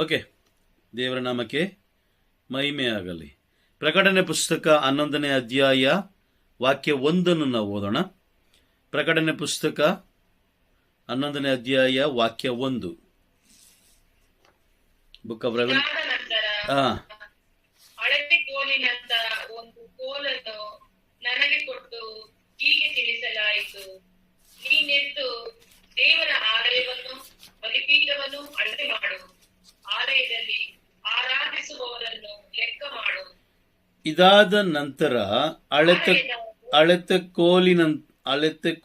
Okay, ದೇವರ ನಾಮಕ್ಕೆ ಮಹಿಮೆ ಆಗಲಿ. ಪ್ರಕಟಣೆ ಪುಸ್ತಕ 11ನೇ ಅಧ್ಯಾಯ ವಾಕ್ಯ 1 ನಾವು ಓದೋಣ. ಪ್ರಕಟಣೆ ಪುಸ್ತಕ 11ನೇ ಅಧ್ಯಾಯ ವಾಕ್ಯ 1. ಬುಕ್ ಆಫ್ ರೆವೆಲ್ ಹಳದಿ ಕೋಲಿನಂತ ಒಂದು ಕೋಲನ್ನು ನನಗೆ ಕೊಟ್ಟು ಹೀಗೆ ತಿಳಿಸಲಾಯಿತು, ನೀನೆದ್ದು ದೇವರ ಆಲಯವನ್ನು ಬಲಿಪೀಠವನ್ನು ಅಳತೆ ಮಾಡು, ಆಲಯದಲ್ಲಿ ಆರಾಧಿಸುವವರನ್ನು ಲೆಕ್ಕ ಮಾಡು. ಇದಾದ ನಂತರ ಅಳತೆ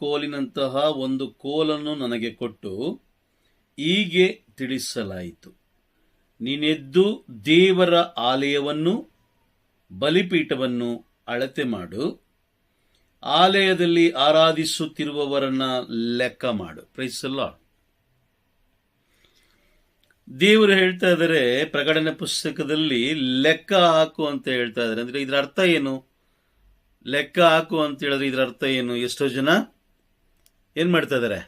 ಕೋಲಿನಂತಹ ಒಂದು ಕೋಲನ್ನು ನನಗೆ ಕೊಟ್ಟು ಹೀಗೆ ತಿಳಿಸಲಾಯಿತು, ನೀನೆದ್ದು ದೇವರ ಆಲಯವನ್ನು ಬಲಿಪೀಠವನ್ನು ಅಳತೆ ಮಾಡು, ಆಲಯದಲ್ಲಿ ಆರಾಧಿಸುತ್ತಿರುವವರನ್ನ ಲೆಕ್ಕ ಮಾಡು. Praise the Lord. ದೇವರು ಹೇಳ್ತಾ ಇದ್ದಾರೆ ಪ್ರಕಟಣೆ ಪುಸ್ತಕದಲ್ಲಿ ಲೆಕ್ಕ ಹಾಕು ಅಂತ ಹೇಳ್ತಾ ಇದ್ದಾರೆ. ಅಂದ್ರೆ ಇದರ ಅರ್ಥ ಏನು? ಲೆಕ್ಕ ಹಾಕು ಅಂತ ಹೇಳಿದ್ರೆ ಇದರ ಅರ್ಥ ಏನು? ಎಷ್ಟೋ ಜನ ಏನ್ ಮಾಡ್ತಾ ಇದ್ದಾರೆ?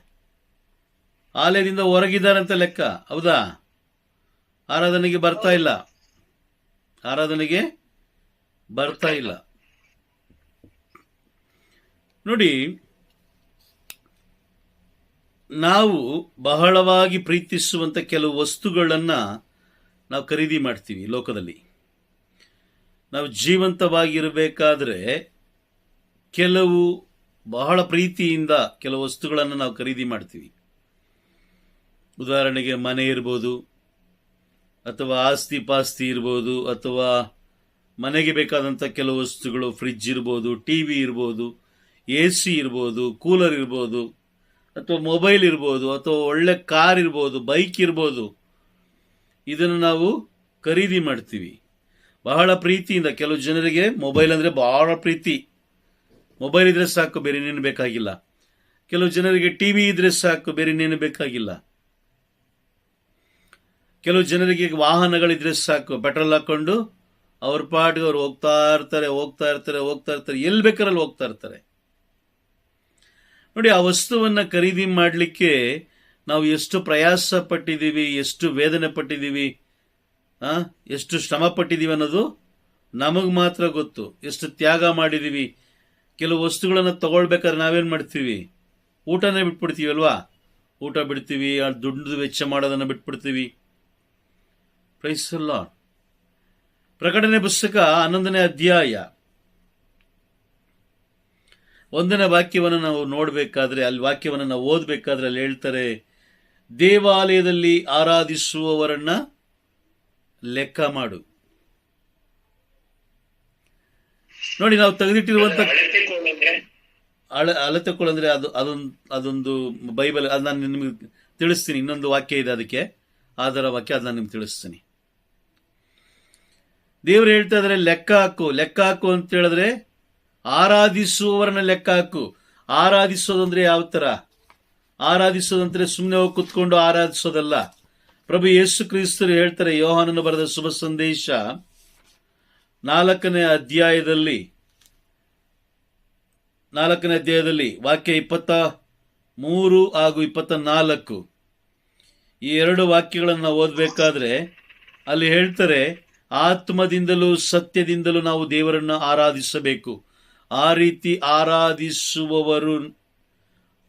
ಆಲಯದಿಂದ ಹೊರಗಿದ್ದಾರಂತ ಲೆಕ್ಕ. ಹೌದಾ? ಆರಾಧನೆಗೆ ಬರ್ತಾ ಇಲ್ಲ. ನೋಡಿ, ನಾವು ಬಹಳವಾಗಿ ಪ್ರೀತಿಸುವಂತ ಕೆಲವು ವಸ್ತುಗಳನ್ನ ನಾವು ಖರೀದಿ ಮಾಡ್ತೀವಿ. ಲೋಕದಲ್ಲಿ ನಾವು ಜೀವಂತವಾಗಿರಬೇಕಾದ್ರೆ ಕೆಲವು ಬಹಳ ಪ್ರೀತಿಯಿಂದ ಕೆಲವು ವಸ್ತುಗಳನ್ನು ನಾವು ಖರೀದಿ ಮಾಡ್ತೀವಿ. ಉದಾಹರಣೆಗೆ ಮನೆ ಇರ್ಬೋದು, ಅಥವಾ ಆಸ್ತಿ ಪಾಸ್ತಿ ಇರ್ಬೋದು, ಅಥವಾ ಮನೆಗೆ ಬೇಕಾದಂಥ ಕೆಲವು ವಸ್ತುಗಳು, ಫ್ರಿಡ್ಜ್ ಇರ್ಬೋದು, ಟಿವಿ ಇರ್ಬೋದು, AC ಇರ್ಬೋದು, ಕೂಲರ್ ಇರ್ಬೋದು, ಅಥವಾ ಮೊಬೈಲ್ ಇರ್ಬೋದು, ಅಥವಾ ಒಳ್ಳೆ ಕಾರ್ ಇರ್ಬೋದು, ಬೈಕ್ ಇರ್ಬೋದು. ಇದನ್ನು ನಾವು ಖರೀದಿ ಮಾಡ್ತೀವಿ ಬಹಳ ಪ್ರೀತಿಯಿಂದ. ಕೆಲವು ಜನರಿಗೆ ಮೊಬೈಲ್ ಅಂದರೆ ಬಹಳ ಪ್ರೀತಿ. ಮೊಬೈಲ್ ಇದ್ರೆ ಸಾಕು, ಬೇರೆ ಇನ್ನೇನು ಬೇಕಾಗಿಲ್ಲ. ಕೆಲವು ಜನರಿಗೆ ಟಿವಿ ಇದ್ರೆ ಸಾಕು, ಬೇರೆ ಇನ್ನೇನು ಬೇಕಾಗಿಲ್ಲ. ಕೆಲವು ಜನರಿಗೆ ವಾಹನಗಳಿದ್ರೆ ಸಾಕು, ಪೆಟ್ರೋಲ್ ಹಾಕೊಂಡು ಅವ್ರ ಪಾಟಿಗೆ ಅವ್ರು ಹೋಗ್ತಾ ಇರ್ತಾರೆ, ಎಲ್ಲಿ ಬೇಕಾರಲ್ಲಿ ಹೋಗ್ತಾ ಇರ್ತಾರೆ. ನೋಡಿ, ಆ ವಸ್ತುವನ್ನ ಖರೀದಿ ಮಾಡಲಿಕ್ಕೆ ನಾವು ಎಷ್ಟು ಪ್ರಯಾಸ ಪಟ್ಟಿದ್ದೀವಿ, ಎಷ್ಟು ವೇದನೆ ಪಟ್ಟಿದ್ದೀವಿ, ಎಷ್ಟು ಶ್ರಮ ಪಟ್ಟಿದ್ದೀವಿ ಅನ್ನೋದು ನಮಗೆ ಮಾತ್ರ ಗೊತ್ತು. ಎಷ್ಟು ತ್ಯಾಗ ಮಾಡಿದ್ದೀವಿ. ಕೆಲವು ವಸ್ತುಗಳನ್ನು ತಗೊಳ್ಬೇಕಾದ್ರೆ ನಾವೇನು ಮಾಡ್ತೀವಿ? ಊಟನೇ ಬಿಟ್ಬಿಡ್ತೀವಿ ಅಲ್ವಾ? ಊಟ ಬಿಡ್ತೀವಿ, ದುಡ್ಡು ವೆಚ್ಚ ಮಾಡೋದನ್ನು ಬಿಟ್ಬಿಡ್ತೀವಿ. Price the lord. ಪ್ರಕಟಣೆ ಪುಸ್ತಕ 11ನೇ ಅಧ್ಯಾಯ 1ನೇ ವಾಕ್ಯವನ್ನು ನಾವು ನೋಡಬೇಕಾದ್ರೆ, ಅಲ್ಲಿ ವಾಕ್ಯವನ್ನು ನಾವು ಓದಬೇಕಾದ್ರೆ ಅಲ್ಲಿ ಹೇಳ್ತಾರೆ, ದೇವಾಲಯದಲ್ಲಿ ಆರಾಧಿಸುವವರನ್ನ ಲೆಕ್ಕ ಮಾಡು. ನೋಡಿ, ನಾವು ತೆಗೆದಿಟ್ಟಿರುವಂತ ಅಳತೆ ಕೋಲು ಅಂದ್ರೆ ಅದೊಂದು ಬೈಬಲ್. ಅದು ನಾನು ನಿಮಗೆ ತಿಳಿಸ್ತೀನಿ. ಇನ್ನೊಂದು ವಾಕ್ಯ ಇದೆ ಅದಕ್ಕೆ ಆಧಾರ ವಾಕ್ಯ, ಅದು ನಾನು ನಿಮ್ಗೆ ತಿಳಿಸ್ತೀನಿ. ದೇವರು ಹೇಳ್ತಾ ಇದ್ದಾರೆ ಲೆಕ್ಕ ಹಾಕು ಅಂತ ಹೇಳಿದ್ರೆ ಆರಾಧಿಸುವವರನ್ನ ಲೆಕ್ಕ ಹಾಕು. ಆರಾಧಿಸೋದಂದ್ರೆ ಯಾವ ತರ? ಆರಾಧಿಸೋದಂದ್ರೆ ಸುಮ್ಮನೆ ಹೋಗಿ ಕುತ್ಕೊಂಡು ಆರಾಧಿಸೋದಲ್ಲ. ಪ್ರಭು ಯೇಸು ಕ್ರಿಸ್ತರು ಹೇಳ್ತಾರೆ, ಯೋಹಾನನು ಬರೆದ ಶುಭ ಸಂದೇಶ 4ನೇ ಅಧ್ಯಾಯದಲ್ಲಿ ವಾಕ್ಯ 23 ಹಾಗೂ 24, ಈ 2 ವಾಕ್ಯಗಳನ್ನು ಓದಬೇಕಾದ್ರೆ ಅಲ್ಲಿ ಹೇಳ್ತಾರೆ, ಆತ್ಮದಿಂದಲೂ ಸತ್ಯದಿಂದಲೂ ನಾವು ದೇವರನ್ನ ಆರಾಧಿಸಬೇಕು. ಆ ರೀತಿ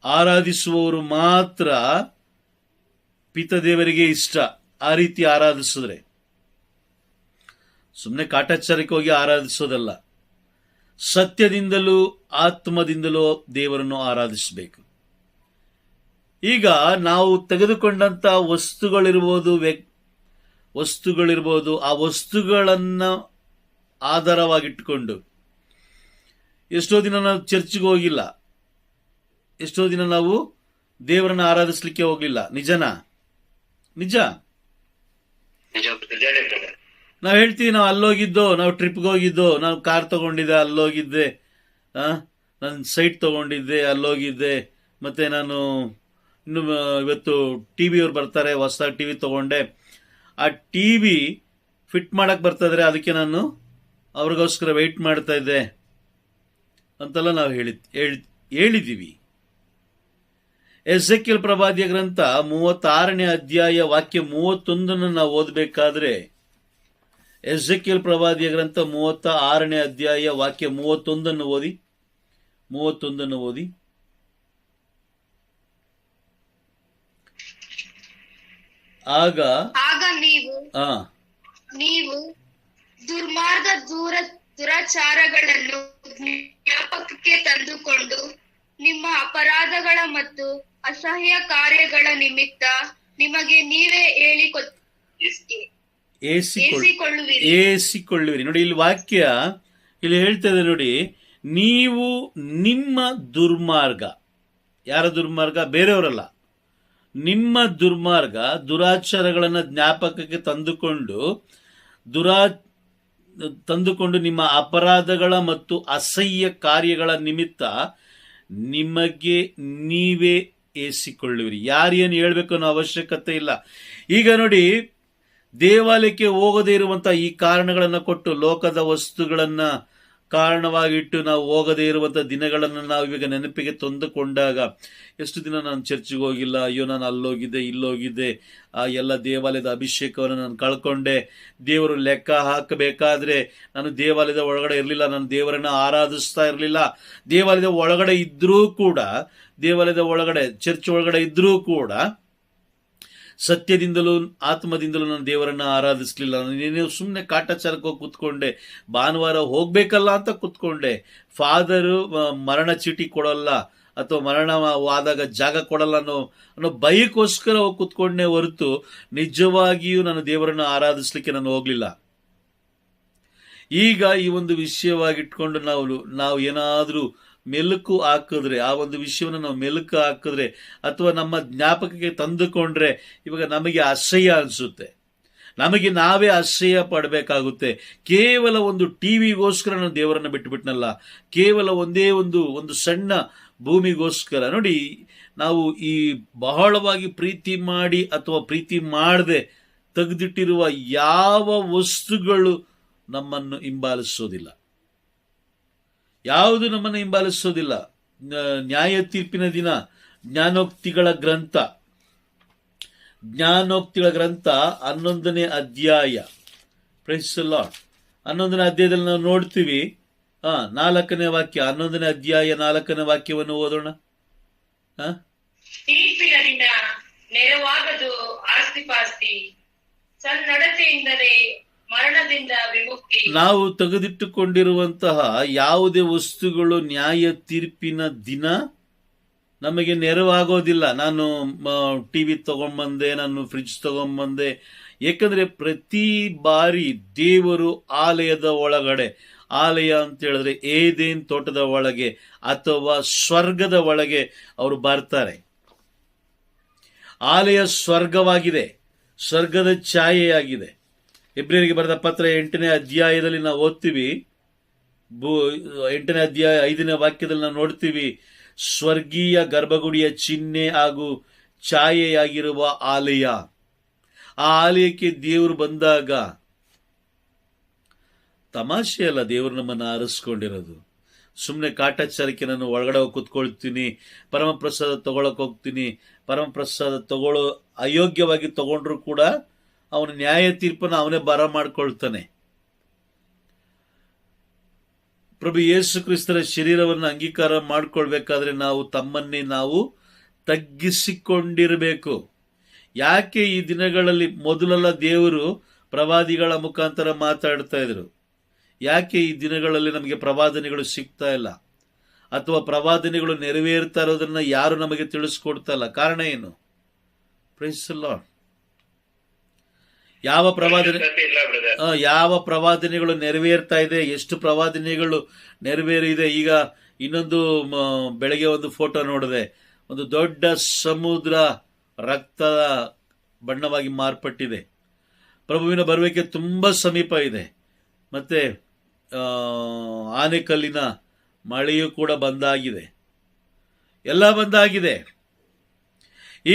ಆರಾಧಿಸುವವರು ಮಾತ್ರ ಪಿತ ದೇವರಿಗೆ ಇಷ್ಟ. ಆ ರೀತಿ ಆರಾಧಿಸಿದ್ರೆ ಸುಮ್ಮನೆ ಕಾಟಾಚಾರಕ್ಕೆ ಹೋಗಿ ಆರಾಧಿಸೋದಲ್ಲ. ಸತ್ಯದಿಂದಲೂ ಆತ್ಮದಿಂದಲೂ ದೇವರನ್ನು ಆರಾಧಿಸಬೇಕು. ಈಗ ನಾವು ತೆಗೆದುಕೊಂಡಂತ ವಸ್ತುಗಳಿರ್ಬೋದು, ಆ ವಸ್ತುಗಳನ್ನ ಆಧಾರವಾಗಿಟ್ಟುಕೊಂಡು ಎಷ್ಟೋ ದಿನ ನಾವು ಚರ್ಚ್ಗೆ ಹೋಗಿಲ್ಲ, ಎಷ್ಟೋ ದಿನ ನಾವು ದೇವರನ್ನ ಆರಾಧಿಸ್ಲಿಕ್ಕೆ ಹೋಗ್ಲಿಲ್ಲ. ನಿಜನಾ? ನಿಜ. ನಾವು ಹೇಳ್ತೀವಿ, ನಾವು ಅಲ್ಲೋಗಿದ್ದೋ, ನಾವು ಟ್ರಿಪ್ಗೆ ಹೋಗಿದ್ದೋ, ನಾವು ಕಾರ್ ತಗೊಂಡಿದ್ದೆ, ಅಲ್ಲೋಗಿದ್ದೆ, ನಾನು ಸೈಟ್ ತಗೊಂಡಿದ್ದೆ, ಅಲ್ಲೋಗಿದ್ದೆ, ಮತ್ತೆ ನಾನು ಇನ್ನು ಇವತ್ತು TV ಅವ್ರು ಬರ್ತಾರೆ, ಹೊಸ TV ತಗೊಂಡೆ, ಆ TV ಫಿಟ್ ಮಾಡಕ್ ಬರ್ತಾ ಇದ್ರೆ ಅದಕ್ಕೆ ನಾನು ಅವ್ರಿಗೋಸ್ಕರ ವೆಯ್ಟ್ ಮಾಡ್ತಾ ಇದ್ದೆ ಅಂತೆಲ್ಲ ನಾವು ಹೇಳಿದ್ದೀವಿ. ಎಸೆಕಿಯೇಲ್ ಪ್ರವಾದಿಯ ಗ್ರಂಥ 36ನೇ ಅಧ್ಯಾಯ ವಾಕ್ಯ 31 ನಾವು ಓದಬೇಕಾದ್ರೆ, ಎಸೆಕಿಯೇಲ್ ಪ್ರವಾದಿಯ ಗ್ರಂಥ 36ನೇ ಅಧ್ಯಾಯ ವಾಕ್ಯ 31 ಓದಿ. 31 ಓದಿ. ಆಗ ನೀವು ದುರ್ಮಾರ್ಗ ದುರಾಚಾರಗಳನ್ನು ಜ್ಞಾಪಕಕ್ಕೆ ತಂದುಕೊಂಡು ನಿಮ್ಮ ಅಪರಾಧಗಳ ಮತ್ತು ಅಸಹ್ಯ ಕಾರ್ಯಗಳ ನಿಮಿತ್ತ ನಿಮಗೆ ನೀವೇ ಏಸಿಕೊಳ್ಳುವಿರಿ. ನೋಡಿ, ಇಲ್ಲಿ ವಾಕ್ಯ ಇಲ್ಲಿ ಹೇಳ್ತಾ ಇದೆ ನೋಡಿ, ನೀವು ನಿಮ್ಮ ದುರ್ಮಾರ್ಗ, ಯಾರ ದುರ್ಮಾರ್ಗ? ಬೇರೆಯವರಲ್ಲ, ನಿಮ್ಮ ದುರ್ಮಾರ್ಗ ದುರಾಚಾರಗಳನ್ನು ಜ್ಞಾಪಕಕ್ಕೆ ತಂದುಕೊಂಡು ನಿಮ್ಮ ಅಪರಾಧಗಳ ಮತ್ತು ಅಸಹ್ಯ ಕಾರ್ಯಗಳ ನಿಮಿತ್ತ ನಿಮಗೆ ನೀವೇ ಏಸಿಕೊಳ್ಳುವಿರಿ. ಯಾರೇನು ಹೇಳ್ಬೇಕು ಅನ್ನೋ ಅವಶ್ಯಕತೆ ಇಲ್ಲ. ಈಗ ನೋಡಿ, ದೇವಾಲಯಕ್ಕೆ ಹೋಗದೇ ಇರುವಂತ ಈ ಕಾರಣಗಳನ್ನು ಕೊಟ್ಟು, ಲೋಕದ ವಸ್ತುಗಳನ್ನ ಕಾರಣವಾಗಿಟ್ಟು ನಾವು ಹೋಗದೇ ಇರುವಂತ ದಿನಗಳನ್ನು ನಾವು ಇವಾಗ ನೆನಪಿಗೆ ತಂದುಕೊಂಡಾಗ, ಎಷ್ಟು ದಿನ ನಾನು ಚರ್ಚ್ಗೆ ಹೋಗಿಲ್ಲ, ಅಯ್ಯೋ ನಾನು ಅಲ್ಲೋಗಿದ್ದೆ ಇಲ್ಲೋಗಿದ್ದೆ, ಆ ಎಲ್ಲ ದೇವಾಲಯದ ಅಭಿಷೇಕವನ್ನು ನಾನು ಕಳ್ಕೊಂಡೆ, ದೇವರು ಲೆಕ್ಕ ಹಾಕಬೇಕಾದ್ರೆ ನಾನು ದೇವಾಲಯದ ಒಳಗಡೆ ಇರಲಿಲ್ಲ, ನಾನು ದೇವರನ್ನ ಆರಾಧಿಸ್ತಾ ಇರಲಿಲ್ಲ, ದೇವಾಲಯದ ಒಳಗಡೆ ಇದ್ರೂ ಕೂಡ, ದೇವಾಲಯದ ಒಳಗಡೆ ಚರ್ಚ್ ಒಳಗಡೆ ಇದ್ರೂ ಕೂಡ ಸತ್ಯದಿಂದಲೂ ಆತ್ಮದಿಂದಲೂ ನಾನು ದೇವರನ್ನ ಆರಾಧಿಸ್ಲಿಲ್ಲ, ನೀನು ಸುಮ್ಮನೆ ಕಾಟಾಚಾರಕ್ಕೆ ಹೋಗಿ ಕೂತ್ಕೊಂಡೆ, ಭಾನುವಾರ ಹೋಗ್ಬೇಕಲ್ಲ ಅಂತ ಕೂತ್ಕೊಂಡೆ, ಫಾದರು ಮರಣ ಚೀಟಿ ಕೊಡಲ್ಲ ಅಥವಾ ಮರಣವಾದಾಗ ಜಾಗ ಕೊಡಲ್ಲ ಅನ್ನೋ ಭಯಕ್ಕೋಸ್ಕರ ಹೋಗಿ ಕೂತ್ಕೊಂಡೇ ಹೊರತು ನಿಜವಾಗಿಯೂ ನಾನು ದೇವರನ್ನ ಆರಾಧಿಸ್ಲಿಕ್ಕೆ ನಾನು ಹೋಗ್ಲಿಲ್ಲ. ಈಗ ಈ ಒಂದು ವಿಷಯವಾಗಿಟ್ಕೊಂಡು ನಾವು ಏನಾದ್ರೂ ಮೆಲುಕು ಹಾಕಿದ್ರೆ, ಆ ಒಂದು ವಿಷಯವನ್ನು ನಾವು ಮೆಲುಕು ಹಾಕಿದ್ರೆ ಅಥವಾ ನಮ್ಮ ಜ್ಞಾಪಕಕ್ಕೆ ತಂದುಕೊಂಡ್ರೆ ಇವಾಗ ನಮಗೆ ಅಸಹ್ಯ ಅನಿಸುತ್ತೆ, ನಮಗೆ ನಾವೇ ಅಸಹ್ಯ ಪಡಬೇಕಾಗುತ್ತೆ. ಕೇವಲ ಒಂದು ಟಿವಿಗೋಸ್ಕರ ನಾನು ದೇವರನ್ನ ಬಿಟ್ಟುಬಿಟ್ನಲ್ಲ, ಕೇವಲ ಒಂದೇ ಒಂದು ಸಣ್ಣ ಭೂಮಿಗೋಸ್ಕರ. ನೋಡಿ, ನಾವು ಈ ಬಹಳವಾಗಿ ಪ್ರೀತಿ ಮಾಡಿ ಅಥವಾ ಪ್ರೀತಿ ಮಾಡದೆ ತೆಗೆದಿಟ್ಟಿರುವ ಯಾವ ವಸ್ತುಗಳು ನಮ್ಮನ್ನು ಹಿಂಬಾಲಿಸೋದಿಲ್ಲ, ಯಾವುದು ನಮ್ಮನ್ನು ಹಿಂಬಾಲಿಸೋದಿಲ್ಲ. ನ್ಯಾಯ ತೀರ್ಪಿನ ದಿನ ಜ್ಞಾನೋಕ್ತಿಗಳ ಗ್ರಂಥ 11ನೇ ಅಧ್ಯಾಯ, ಪ್ರೈಸ್ ದಿ ಲಾರ್ಡ್, 11ನೇ ಅಧ್ಯಾಯದಲ್ಲಿ ನಾವು ನೋಡ್ತೀವಿ. 4ನೇ ವಾಕ್ಯ, 11ನೇ ಅಧ್ಯಾಯ 4ನೇ ವಾಕ್ಯವನ್ನು ಓದೋಣ. ತೀರ್ಪಿನ ದಿನ ನೆರವಾಗದು ಆಸ್ತಿಪಾಸ್ತಿ, ಸನ್ನಡತೆಯಿಂದಲೇ ಮರಣದಿಂದ ವಿಮುಕ್ತಿ. ನಾವು ತೆಗೆದಿಟ್ಟುಕೊಂಡಿರುವಂತಹ ಯಾವುದೇ ವಸ್ತುಗಳು ನ್ಯಾಯ ತೀರ್ಪಿನ ದಿನ ನಮಗೆ ನೆರವಾಗೋದಿಲ್ಲ. ನಾನು ಟಿವಿ ತಗೊಂಡ್ಬಂದೆ, ನಾನು ಫ್ರಿಡ್ಜ್ ತಗೊಂಡ್ಬಂದೆ, ಏಕೆಂದ್ರೆ ಪ್ರತಿ ಬಾರಿ ದೇವರು ಆಲಯದ ಒಳಗಡೆ, ಆಲಯ ಅಂತ ಹೇಳಿದ್ರೆ ಏದೇನ್ ತೋಟದ ಒಳಗೆ ಅಥವಾ ಸ್ವರ್ಗದ ಒಳಗೆ ಅವರು ಬರ್ತಾರೆ. ಆಲಯ ಸ್ವರ್ಗವಾಗಿದೆ, ಸ್ವರ್ಗದ ಛಾಯೆಯಾಗಿದೆ. ಇಬ್ರಿಯರಿಗೆ ಬರೆದ ಪತ್ರ 8ನೇ ಅಧ್ಯಾಯದಲ್ಲಿ ನಾವು ಓದ್ತೀವಿ, 8ನೇ ಅಧ್ಯಾಯ 5ನೇ ವಾಕ್ಯದಲ್ಲಿ ನಾವು ನೋಡ್ತೀವಿ, ಸ್ವರ್ಗೀಯ ಗರ್ಭಗುಡಿಯ ಚಿಹ್ನೆ ಹಾಗೂ ಛಾಯೆಯಾಗಿರುವ ಆಲಯ. ಆ ಆಲಯಕ್ಕೆ ದೇವರು ಬಂದಾಗ ತಮಾಷೆ ಅಲ್ಲ, ದೇವರು ನಮ್ಮನ್ನು ಆರಿಸ್ಕೊಂಡಿರೋದು. ಸುಮ್ಮನೆ ಕಾಟಾಚಾರಕ್ಕೆ ನಾನು ಒಳಗಡೆ ಹೋಗಿ ಕೂತ್ಕೊಳ್ತೀನಿ, ಪರಮಪ್ರಸಾದ ತಗೊಳಕ್ ಹೋಗ್ತೀನಿ, ಪರಮಪ್ರಸಾದ ತಗೊಳ್ಳೋ ಅಯೋಗ್ಯವಾಗಿ ತಗೊಂಡ್ರು ಕೂಡ ಅವನ ನ್ಯಾಯ ತೀರ್ಪನ್ನು ಅವನೇ ಬರ ಮಾಡ್ಕೊಳ್ತಾನೆ. ಪ್ರಭು ಯೇಸು ಕ್ರಿಸ್ತರ ಶರೀರವನ್ನು ಅಂಗೀಕಾರ ಮಾಡ್ಕೊಳ್ಬೇಕಾದ್ರೆ ನಾವು ತಮ್ಮನ್ನೇ ನಾವು ತಗ್ಗಿಸಿಕೊಂಡಿರಬೇಕು. ಯಾಕೆ ಈ ದಿನಗಳಲ್ಲಿ ಮೊದಲೆಲ್ಲ ದೇವರು ಪ್ರವಾದಿಗಳ ಮುಖಾಂತರ ಮಾತಾಡ್ತಾ ಇದ್ರು, ಯಾಕೆ ಈ ದಿನಗಳಲ್ಲಿ ನಮಗೆ ಪ್ರವಾದನೆಗಳು ಸಿಗ್ತಾ ಇಲ್ಲ ಅಥವಾ ಪ್ರವಾದನೆಗಳು ನೆರವೇರ್ತಾ ಇರೋದನ್ನ ಯಾರು ನಮಗೆ ತಿಳಿಸ್ಕೊಡ್ತಾ ಇಲ್ಲ? ಕಾರಣ ಏನು? Praise the Lord. ಯಾವ ಪ್ರವಾದನೆಗಳು ನೆರವೇರ್ತಾ ಇದೆ, ಎಷ್ಟು ಪ್ರವಾದನೆಗಳು ನೆರವೇರಿದೆ. ಈಗ ಇನ್ನೊಂದು ಬೆಳಗ್ಗೆ ಒಂದು ಫೋಟೋ ನೋಡಿದೆ, ಒಂದು ದೊಡ್ಡ ಸಮುದ್ರ ರಕ್ತದ ಬಣ್ಣವಾಗಿ ಮಾರ್ಪಟ್ಟಿದೆ. ಪ್ರಭುವಿನ ಬರುವಿಕೆ ತುಂಬಾ ಸಮೀಪ ಇದೆ. ಮತ್ತೆ ಆನೆಕಲ್ಲಿನ ಮಳೆಯೂ ಕೂಡ ಬಂದಾಗಿದೆ, ಎಲ್ಲ ಬಂದಾಗಿದೆ.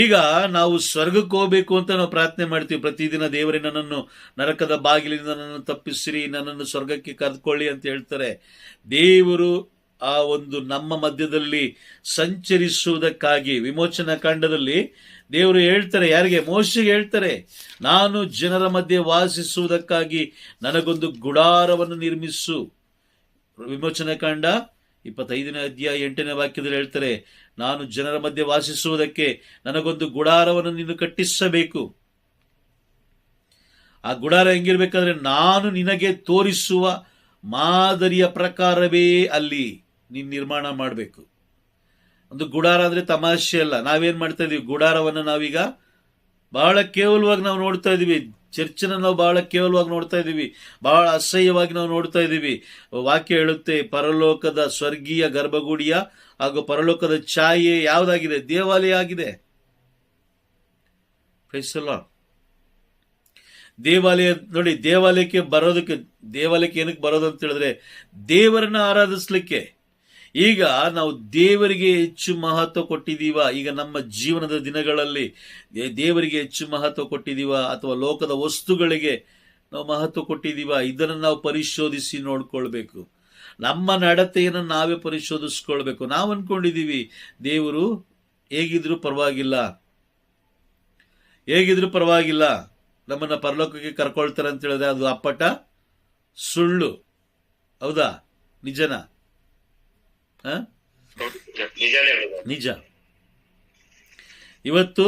ಈಗ ನಾವು ಸ್ವರ್ಗಕ್ಕೆ ಹೋಗ್ಬೇಕು ಅಂತ ನಾವು ಪ್ರಾರ್ಥನೆ ಮಾಡ್ತೀವಿ ಪ್ರತಿದಿನ. ದೇವರೇ, ನನ್ನನ್ನು ನರಕದ ಬಾಗಿಲಿಂದ ನನ್ನನ್ನು ತಪ್ಪಿಸಿರಿ, ನನ್ನನ್ನು ಸ್ವರ್ಗಕ್ಕೆ ಕರೆದುಕೊಳ್ಳಿ ಅಂತ ಹೇಳ್ತಾರೆ. ದೇವರು ಆ ಒಂದು ನಮ್ಮ ಮಧ್ಯದಲ್ಲಿ ಸಂಚರಿಸುವುದಕ್ಕಾಗಿ ವಿಮೋಚನಾ ಕಾಂಡದಲ್ಲಿ ದೇವರು ಹೇಳ್ತಾರೆ, ಯಾರಿಗೆ? ಮೋಶೆಗೆ ಹೇಳ್ತಾರೆ, ನಾನು ಜನರ ಮಧ್ಯೆ ವಾಸಿಸುವುದಕ್ಕಾಗಿ ನನಗೊಂದು ಗುಡಾರವನ್ನು ನಿರ್ಮಿಸು. ವಿಮೋಚನಾ ಕಾಂಡ 25ನೇ ಅಧ್ಯಾಯ 8ನೇ ವಾಕ್ಯದಲ್ಲಿ ಹೇಳ್ತಾರೆ, ನಾನು ಜನರ ಮಧ್ಯೆ ವಾಸಿಸುವುದಕ್ಕೆ ನನಗೊಂದು ಗುಡಾರವನ್ನು ನೀನು ಕಟ್ಟಿಸಬೇಕು. ಆ ಗುಡಾರ ಹೆಂಗಿರ್ಬೇಕಾದ್ರೆ ನಾನು ನಿನಗೆ ತೋರಿಸುವ ಮಾದರಿಯ ಪ್ರಕಾರವೇ ಅಲ್ಲಿ ನೀನು ನಿರ್ಮಾಣ ಮಾಡಬೇಕು. ಒಂದು ಗುಡಾರ ಅಂದ್ರೆ ತಮಾಷೆ ಅಲ್ಲ. ನಾವೇನ್ ಮಾಡ್ತಾ ಇದೀವಿ? ಗುಡಾರವನ್ನು ನಾವೀಗ ಬಹಳ ಕೇವಲವಾಗಿ ನಾವು ನೋಡ್ತಾ ಇದೀವಿ. ಚರ್ಚನ್ನ ನಾವು ಬಹಳ ಕೇವಲವಾಗಿ ನೋಡ್ತಾ ಇದೀವಿ, ಬಹಳ ಅಸಹ್ಯವಾಗಿ ನಾವು ನೋಡ್ತಾ ಇದೀವಿ. ವಾಕ್ಯ ಹೇಳುತ್ತೆ, ಪರಲೋಕದ ಸ್ವರ್ಗೀಯ ಗರ್ಭಗುಡಿಯ ಹಾಗೂ ಪರಲೋಕದ ಛಾಯೆ ಯಾವುದಾಗಿದೆ? ದೇವಾಲಯ ಆಗಿದೆ. Praise the Lord. ದೇವಾಲಯ ನೋಡಿ, ದೇವಾಲಯಕ್ಕೆ ಏನಕ್ಕೆ ಬರೋದು ಅಂತ ಹೇಳಿದ್ರೆ ದೇವರನ್ನ ಆರಾಧಿಸ್ಲಿಕ್ಕೆ. ಈಗ ನಾವು ದೇವರಿಗೆ ಹೆಚ್ಚು ಮಹತ್ವ ಕೊಟ್ಟಿದ್ದೀವ? ಈಗ ನಮ್ಮ ಜೀವನದ ದಿನಗಳಲ್ಲಿ ದೇವರಿಗೆ ಹೆಚ್ಚು ಮಹತ್ವ ಕೊಟ್ಟಿದ್ದೀವ ಅಥವಾ ಲೋಕದ ವಸ್ತುಗಳಿಗೆ ನಾವು ಮಹತ್ವ ಕೊಟ್ಟಿದ್ದೀವ? ಇದನ್ನು ನಾವು ಪರಿಶೋಧಿಸಿ ನೋಡ್ಕೊಳ್ಬೇಕು. ನಮ್ಮ ನಡತೆಯನ್ನು ನಾವೇ ಪರಿಶೋಧಿಸ್ಕೊಳ್ಬೇಕು. ನಾವು ಅನ್ಕೊಂಡಿದ್ದೀವಿ ದೇವರು ಹೇಗಿದ್ರು ಪರವಾಗಿಲ್ಲ, ನಮ್ಮನ್ನ ಪರಲೋಕಕ್ಕೆ ಕರ್ಕೊಳ್ತಾರೆ ಅಂತ ಹೇಳಿದ್ರೆ ಅದು ಅಪ್ಪಟ ಸುಳ್ಳು. ಹೌದಾ? ನಿಜನಾ? ನಿಜ. ಇವತ್ತು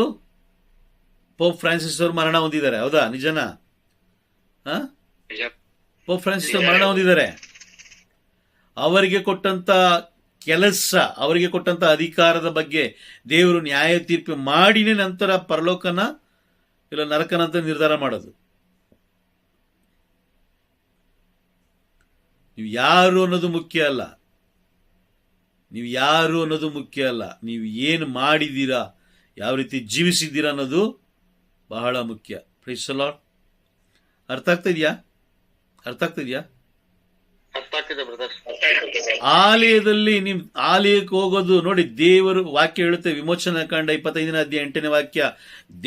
ಪೋಪ್ ಫ್ರಾನ್ಸಿಸ್ ಅವರು ಮರಣ ಹೊಂದಿದ್ದಾರೆ. ಹೌದಾ? ನಿಜನಾ? ಪೋಪ್ ಫ್ರಾನ್ಸಿಸ್ ಅವರು ಮರಣ ಹೊಂದಿದ್ದಾರೆ. ಅವರಿಗೆ ಕೊಟ್ಟಂತ ಕೆಲಸ, ಅವರಿಗೆ ಕೊಟ್ಟಂತ ಅಧಿಕಾರದ ಬಗ್ಗೆ ದೇವರು ನ್ಯಾಯ ತೀರ್ಪು ಮಾಡಿನೇ ನಂತರ ಪರಲೋಕನ ಇಲ್ಲ ನರಕನಂತ ನಿರ್ಧಾರ ಮಾಡೋದು. ನೀವು ಯಾರು ಅನ್ನೋದು ಮುಖ್ಯ ಅಲ್ಲ. ನೀವು ಏನು ಮಾಡಿದ್ದೀರಾ, ಯಾವ ರೀತಿ ಜೀವಿಸಿದ್ದೀರಾ ಅನ್ನೋದು ಬಹಳ ಮುಖ್ಯ. Praise the Lord. ಅರ್ಥ ಆಗ್ತಾ ಇದೆಯಾ? ಆಲಯಕ್ಕೆ ಹೋಗೋದು ನೋಡಿ, ದೇವರು ವಾಕ್ಯ ಹೇಳುತ್ತೆ, ವಿಮೋಚನಾ ಕಾಂಡ 25ನೇ ಅಧ್ಯಾಯ 8ನೇ ವಾಕ್ಯ,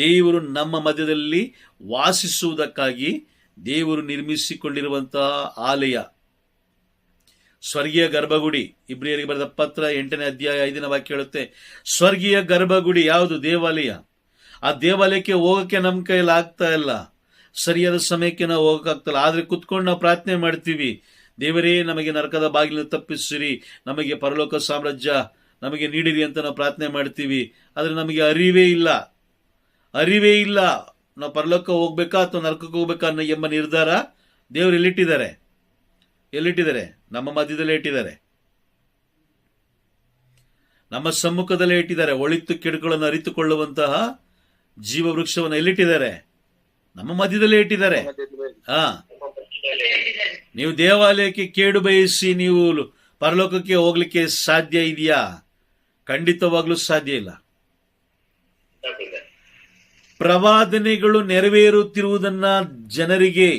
ದೇವರು ನಮ್ಮ ಮಧ್ಯದಲ್ಲಿ ವಾಸಿಸುವುದಕ್ಕಾಗಿ ದೇವರು ನಿರ್ಮಿಸಿಕೊಂಡಿರುವಂತಹ ಆಲಯ, ಸ್ವರ್ಗೀಯ ಗರ್ಭಗುಡಿ. ಇಬ್ರಿಯರಿಗೆ ಬರೆದ ಪತ್ರ 8ನೇ ಅಧ್ಯಾಯ 5ನೇ ವಾಕ್ಯ ಹೇಳುತ್ತೆ, ಸ್ವರ್ಗೀಯ ಗರ್ಭಗುಡಿ ಯಾವುದು? ದೇವಾಲಯ. ಆ ದೇವಾಲಯಕ್ಕೆ ಹೋಗಕ್ಕೆ ನಮ್ಮ ಕೈಯಲ್ಲಿ ಆಗ್ತಾ ಇಲ್ಲ, ಸರಿಯಾದ ಸಮಯಕ್ಕೆ ನಾವು ಹೋಗಕ್ಕಾಗ್ತಲ್ಲ. ಆದ್ರೆ ಕುತ್ಕೊಂಡು ನಾವು ಪ್ರಾರ್ಥನೆ ಮಾಡ್ತೀವಿ, ದೇವರೇ ನಮಗೆ ನರಕದ ಬಾಗಿಲು ತಪ್ಪಿಸಿರಿ, ನಮಗೆ ಪರಲೋಕ ಸಾಮ್ರಾಜ್ಯ ನಮಗೆ ನೀಡಿರಿ ಅಂತ ನಾವು ಪ್ರಾರ್ಥನೆ ಮಾಡ್ತೀವಿ. ಆದ್ರೆ ನಮಗೆ ಅರಿವೇ ಇಲ್ಲ ನಾವು ಪರಲೋಕ ಹೋಗ್ಬೇಕಾ ಅಥವಾ ನರಕಕ್ಕೆ ಹೋಗ್ಬೇಕಾ ಅನ್ನೋ ಎಂಬ ನಿರ್ಧಾರ ದೇವರು ಎಲ್ಲಿಟ್ಟಿದ್ದಾರೆ? ನಮ್ಮ ಮಧ್ಯದಲ್ಲೇ ಇಟ್ಟಿದ್ದಾರೆ, ನಮ್ಮ ಸಮ್ಮುಖದಲ್ಲೇ ಇಟ್ಟಿದ್ದಾರೆ. ಒಳಿತು ಕೆಡುಗಳನ್ನು ಅರಿತುಕೊಳ್ಳುವಂತಹ ಜೀವ ವೃಕ್ಷವನ್ನು ಎಲ್ಲಿಟ್ಟಿದ್ದಾರೆ? ನಮ್ಮ ಮಧ್ಯದಲ್ಲೇ ಇಟ್ಟಿದ್ದಾರೆ. ನೀವು ದೇವಾಲಯಕ್ಕೆ ಕೇಡು ಬಯಸಿ ನೀವು ಪರಲೋಕಕ್ಕೆ ಹೋಗ್ಲಿಕ್ಕೆ ಸಾಧ್ಯ ಇದೆಯಾ? ಖಂಡಿತವಾಗ್ಲೂ ಸಾಧ್ಯ ಇಲ್ಲ. ಪ್ರವಾದನೆಗಳು ನೆರವೇರುತ್ತಿರುವುದನ್ನ ಜನರಿಗೆ,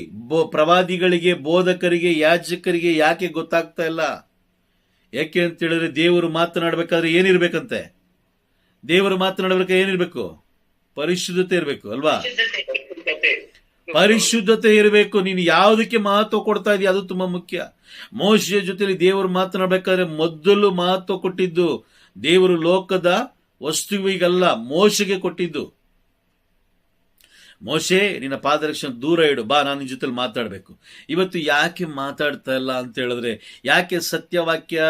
ಪ್ರವಾದಿಗಳಿಗೆ, ಬೋಧಕರಿಗೆ, ಯಾಜಕರಿಗೆ ಯಾಕೆ ಗೊತ್ತಾಗ್ತಾ ಇಲ್ಲ? ಯಾಕೆ ಅಂತ ಹೇಳಿದ್ರೆ ದೇವರು ಮಾತನಾಡಬೇಕಾದ್ರೆ ಏನಿರ್ಬೇಕಂತೆ? ದೇವರು ಮಾತನಾಡಬೇಕಾದ್ರೆ ಏನಿರ್ಬೇಕು? ಪರಿಶುದ್ಧತೆ ಇರಬೇಕು ಅಲ್ವಾ? ಪರಿಶುದ್ಧತೆ ಇರಬೇಕು. ನೀನು ಯಾವುದಕ್ಕೆ ಮಹತ್ವ ಕೊಡ್ತಾ ಇದೀಯ ಅದು ತುಂಬಾ ಮುಖ್ಯ. ಮೋಶೆಯ ಜೊತೆಲಿ ದೇವರು ಮಾತನಾಡಬೇಕಾದ್ರೆ ಮೊದಲು ಮಹತ್ವ ಕೊಟ್ಟಿದ್ದು ದೇವರು ಲೋಕದ ವಸ್ತುವಿಗಲ್ಲ, ಮೋಶೆಗೆ ಕೊಟ್ಟಿದ್ದು. ಮೋಶೆ, ನಿನ್ನ ಪಾದರಕ್ಷಣೆ ದೂರ ಇಡು, ಬಾ, ನಾನು ನಿನ್ನ ಜೊತೆಲಿ ಮಾತಾಡಬೇಕು. ಇವತ್ತು ಯಾಕೆ ಮಾತಾಡ್ತಾ ಇಲ್ಲ ಅಂತ ಹೇಳಿದ್ರೆ, ಯಾಕೆ ಸತ್ಯವಾಕ್ಯ